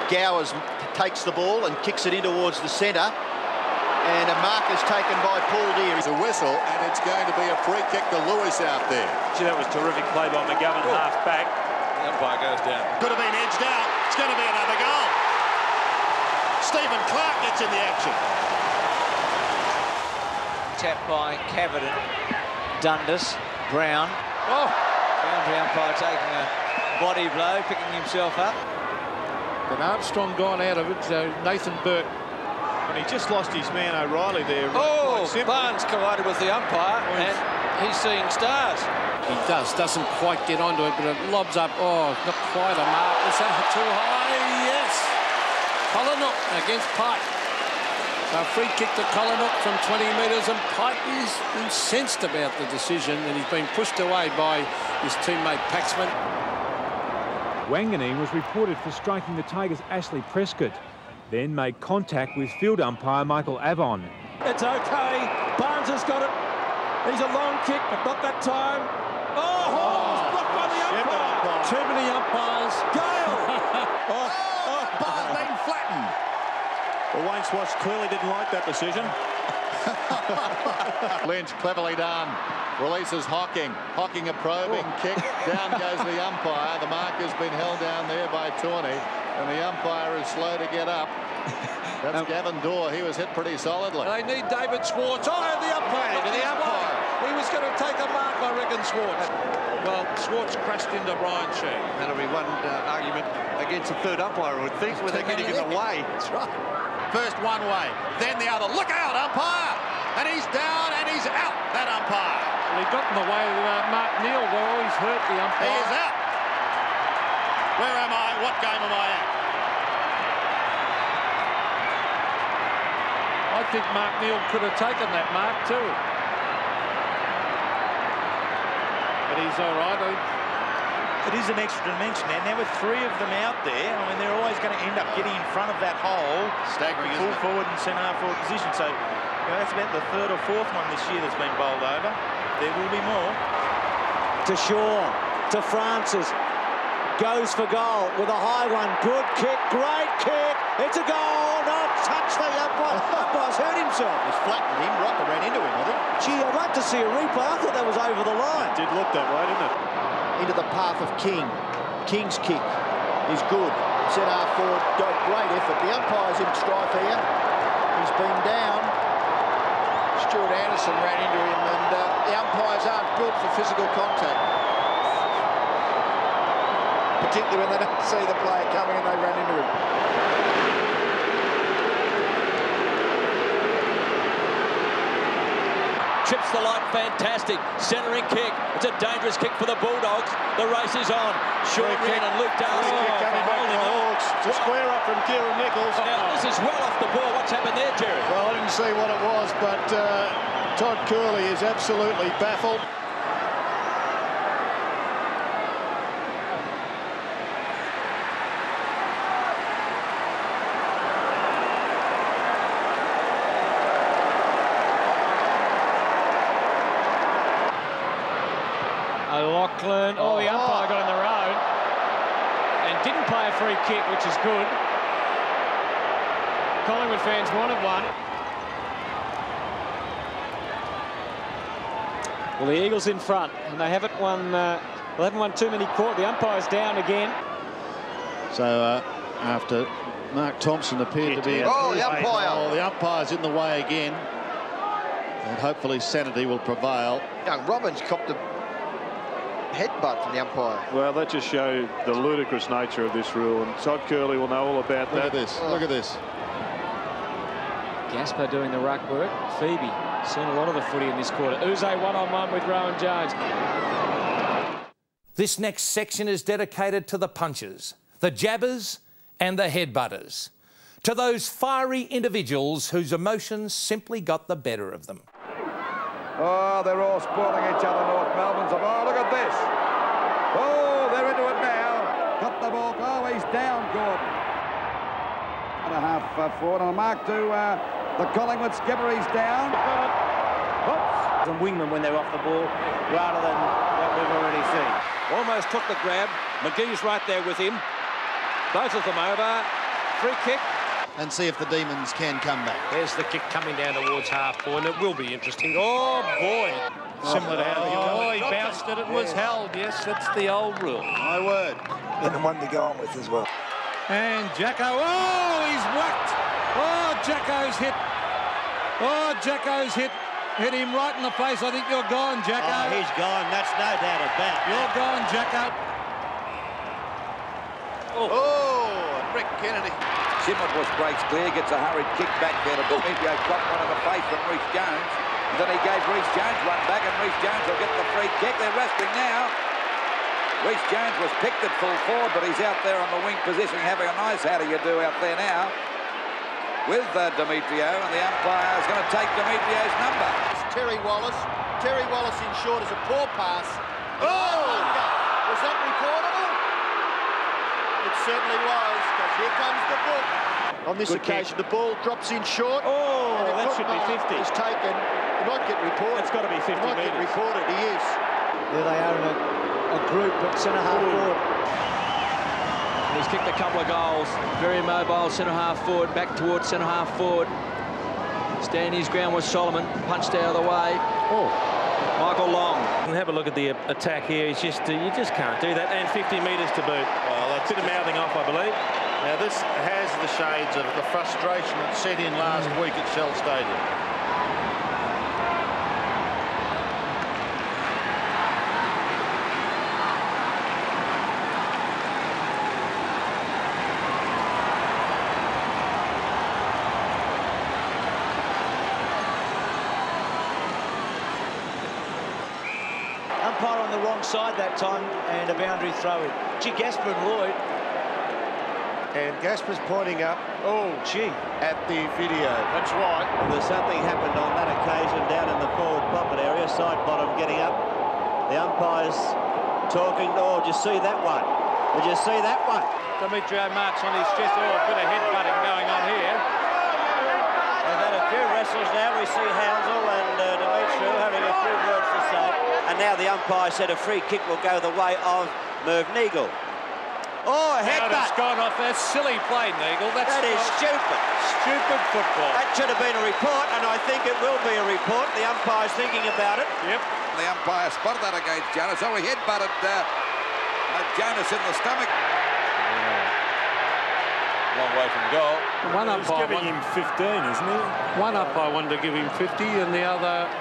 Gowers takes the ball and kicks it in towards the centre. And a mark is taken by Paul Deere.
It's a whistle, and it's going to be a free kick to Lewis out there.
Gee, that was terrific play by McGovern, half back.
The umpire goes down.
Could have been edged out. It's going to be another goal. Stephen Clark gets in the action.
Tap by Caverton, Dundas, Brown. Boundary umpire taking a body blow, picking himself up.
But Armstrong gone out of it, so Nathan Burke, when
He just lost his man O'Reilly there.
Oh, Barnes collided with the umpire, and he's seeing stars.
He doesn't quite get onto it, but it lobs up. Oh, not quite a mark. Is that too high? Yes. Collinnock against Pike. A free kick to Collinnock from 20 metres, and Pike is incensed about the decision, and he's been pushed away by his teammate Paxman.
Wanganeen was reported for striking the Tigers' Ashley Prescott, then made contact with field umpire Michael Avon.
It's okay. Barnes has got it. He's a long kick, but not that time. Oh, it's blocked by the umpire. Too many umpires. Gale.
Barnes being flattened.
Well, Wayne Swash clearly didn't like that decision.
Lynch, cleverly done. Releases Hocking. Hocking a probing kick. Down goes the umpire. The marker's been held down there by Tawney, and the umpire is slow to get up. That's Gavin Dorr. He was hit pretty solidly.
They need David Schwartz. Oh, the umpire.
To the umpire.
He was going to take a mark, I reckon, Schwartz. Well, Schwartz crashed into Brian Shea.
That'll be one argument against the third umpire, I would think, where they're getting in the way.
That's right. First one way, then the other. Look out, umpire! And he's down and he's out, that umpire.
Well, he got in the way of Mark Neal. They always hurt the umpire.
He is out. Where am I? What game am I at?
I think Mark Neal could have taken that mark too. But he's all right.
It is an extra dimension there. Now with three of them out there, I mean, they're always going to end up getting in front of that hole.
Staggering,
full forward and centre half forward position. So, you know, that's about the third or fourth one this year that's been bowled over. There will be more.
To Shaw, to Francis. Goes for goal with a high one. Good kick, great kick. It's a goal. Not touch the umpire. Umpire's hurt himself.
He's flattened him. Rocker ran into him, I think.
Gee, I'd like to see a replay. I thought that was over the line.
It did look that way, didn't it?
Into the path of King. King's kick is good. Centre half forward, great effort. The umpire's in strife here. He's been down. Stuart Anderson ran into him, and the umpires aren't built for physical contact. Particularly when they don't see the player coming and they ran into him.
Chips the light, fantastic. Centering kick. It's a dangerous kick for the Bulldogs. The race is on. Sean Wren and Luke Darcy.
Coming back to the Hawks. It's a square up from Kieran Nichols.
Now, this is well off the ball. What's happened there, Jerry?
Well, I didn't see what it was, but Todd Curley is absolutely baffled.
Lachlan. Oh, the umpire got in the road and didn't play a free kick, which is good. Collingwood fans wanted one.
Well, the Eagles in front, and they haven't won. They haven't won too many quarters. The umpire's down again.
So after Mark Thompson appeared to be... Oh, the umpire! Oh, the umpire's in the way again. And hopefully sanity will prevail. Young Robbins copped a headbutt from the umpire.
Well, that just showed the ludicrous nature of this rule, and Todd Curley will know all about that.
Look at this. Look at this.
Gaspar doing the ruck work. Phoebe seen a lot of the footy in this quarter. Uze one-on-one with Rowan Jones.
This next section is dedicated to the punchers, the jabbers and the headbutters, to those fiery individuals whose emotions simply got the better of them.
Oh, they're all spoiling each other, North Melbourne's. Oh, look at this. Oh, they're into it now. Got the ball. Oh, he's down, Gordon. And a half forward on a mark to the Collingwood skipper. He's down.
Oops. And Wingman when they're off the ball, rather than what we've already seen.
Almost took the grab. McGee's right there with him. Both of them over. Free kick.
And see if the Demons can come back.
There's the kick coming down towards half point. It will be interesting. Oh, boy. Similar to how he bounced it. It was held. Yes, that's the old rule.
My word.
And the one to go on with as well.
And Jacko. Oh, he's whacked. Oh, Jacko's hit. Oh, Jacko's hit. Hit him right in the face. I think you're gone, Jacko.
Oh, he's gone. That's no doubt about it.
You're gone, Jacko.
Oh,
Rick Kennedy.
Simmonds breaks clear, gets a hurried kick back there to Demetrio, dropped one in the face from Reece Jones. And then he gave Reece Jones one back, and Reece Jones will get the free kick. They're wrestling now. Reece Jones was picked at full forward, but he's out there on the wing position having a nice how do you do out there now with Demetrio, and the umpire is going to take Demetrio's number.
It's Terry Wallace. Terry Wallace in short is a poor pass. Oh! Was that reportable? It certainly was, because here comes the book. On this occasion, the ball drops in short.
Oh,
and
that should be 50.
Is taken. He might get reported.
It's got to be 50
He might get reported. He is.
There they are in a group at centre-half forward.
He's kicked a couple of goals. Very mobile centre-half forward, back towards centre-half forward. Standing his ground was Solomon, punched out of the way. Oh, Michael Long.
And have a look at the attack here. It's just you just can't do that. And 50 metres to boot.
Well, that's
a bit of mouthing off, I believe.
Now, this has the shades of the frustration that set in last week at Shell Stadium.
Umpire on the wrong side that time, and a boundary throw-in. Gee, Gasper and Lloyd.
And Gasper's pointing up, at the video. That's right.
Well, there's something happened on that occasion down in the forward pocket area, side bottom getting up. The umpire's talking. Oh, did you see that one? Did you see that one?
Demetrio marks on his chest. Oh, a bit of headbutting going on here.
They've had a few wrestles now. We see Hounsell and Demetrio having a few words to say. And now the umpire said a free kick will go the way of Merv Neagle. Oh, a headbutt.
It's gone off. That's silly play, Neagle.
That is stupid.
Stupid football.
That should have been a report, and I think it will be a report. The umpire's thinking about it.
Yep.
The umpire spotted that against Jonas. Oh, he headbutted Jonas in the stomach.
Long way from goal.
One
He's
umpire
giving him 15, isn't he?
One umpire wanted to give him 50, and the other.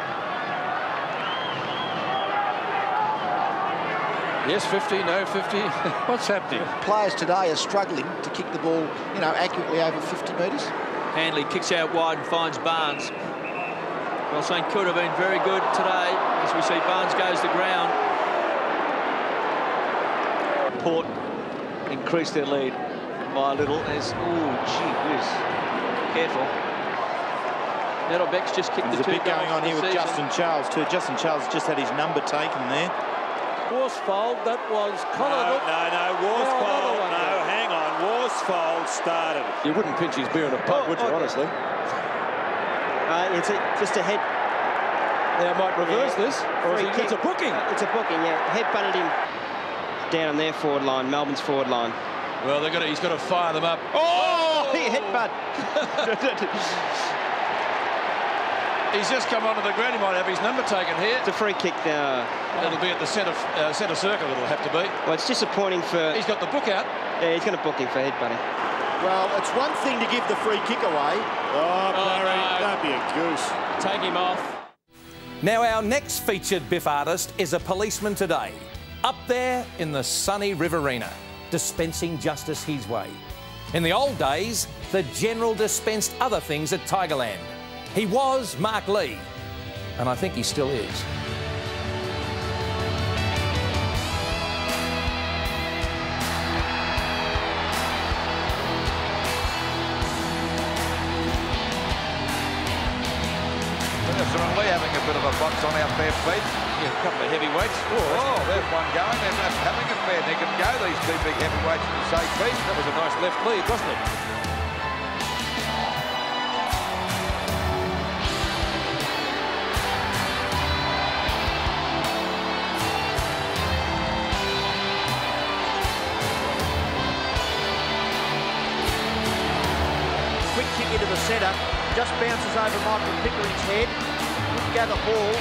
Yes, 50, no 50.
What's happening?
Players today are struggling to kick the ball, accurately over 50 metres.
Hanley kicks out wide and finds Barnes. Well, St Kilda have been very good today as we see Barnes goes to ground.
Port increased their lead by a little. As gee whiz. Careful.
Nettlebeck's just kicked the two
There's a bit going on here with
season.
Justin Charles too. Justin Charles just had his number taken there.
Worsfold, that was Collingwood.
No, Worsfold. No, hang on. Worsfold started.
You wouldn't pinch his beer in a pub, would you, honestly?
It's just a head.
They might reverse this. Or
Free
it's a booking.
It's a booking, yeah. Head butted him down their forward line, Melbourne's forward line.
Well, he's got to fire them up.
Oh! He headbutt.
He's just come onto the ground. He might have his number taken here.
It's a free kick now.
It'll be at the centre circle. It'll have to be.
Well, it's disappointing for.
He's got the book out.
Yeah, he's going to book him for headbutting.
Well, it's one thing to give the free kick away.
Oh, Barry,
no.
don't be a goose.
Take him off.
Now, our next featured Biff artist is a policeman today, up there in the sunny Riverina, dispensing justice his way. In the old days, the General dispensed other things at Tigerland. He was Mark Lee, and I think he still is.
Lee having a bit of a box on out their feet.
Yeah, a couple of heavyweights.
Oh, there's one going. They're just having a fair nick and go, these two big heavyweights in the same feet.
That was a nice left lead, wasn't it?
Quick kick into the centre, just bounces over Michael Pickering's head. Wouldn't go the ball.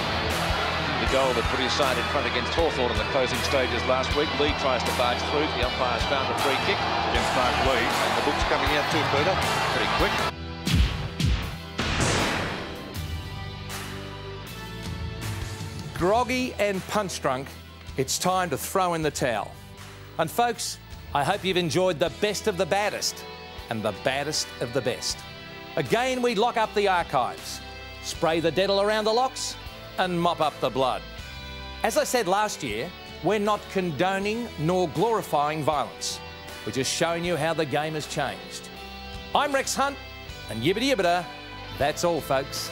The goal that put his side in front against Hawthorn in the closing stages last week. Lee tries to barge through. The umpire's found a free kick against Mark Lee. And the book's coming out too, Peter. Pretty quick.
Groggy and punch drunk, it's time to throw in the towel. And folks, I hope you've enjoyed the best of the baddest and the baddest of the best. Again, we lock up the archives, spray the Dettol around the locks and mop up the blood. As I said last year, we're not condoning nor glorifying violence. We're just showing you how the game has changed. I'm Rex Hunt, and yibbity yibbita, that's all, folks.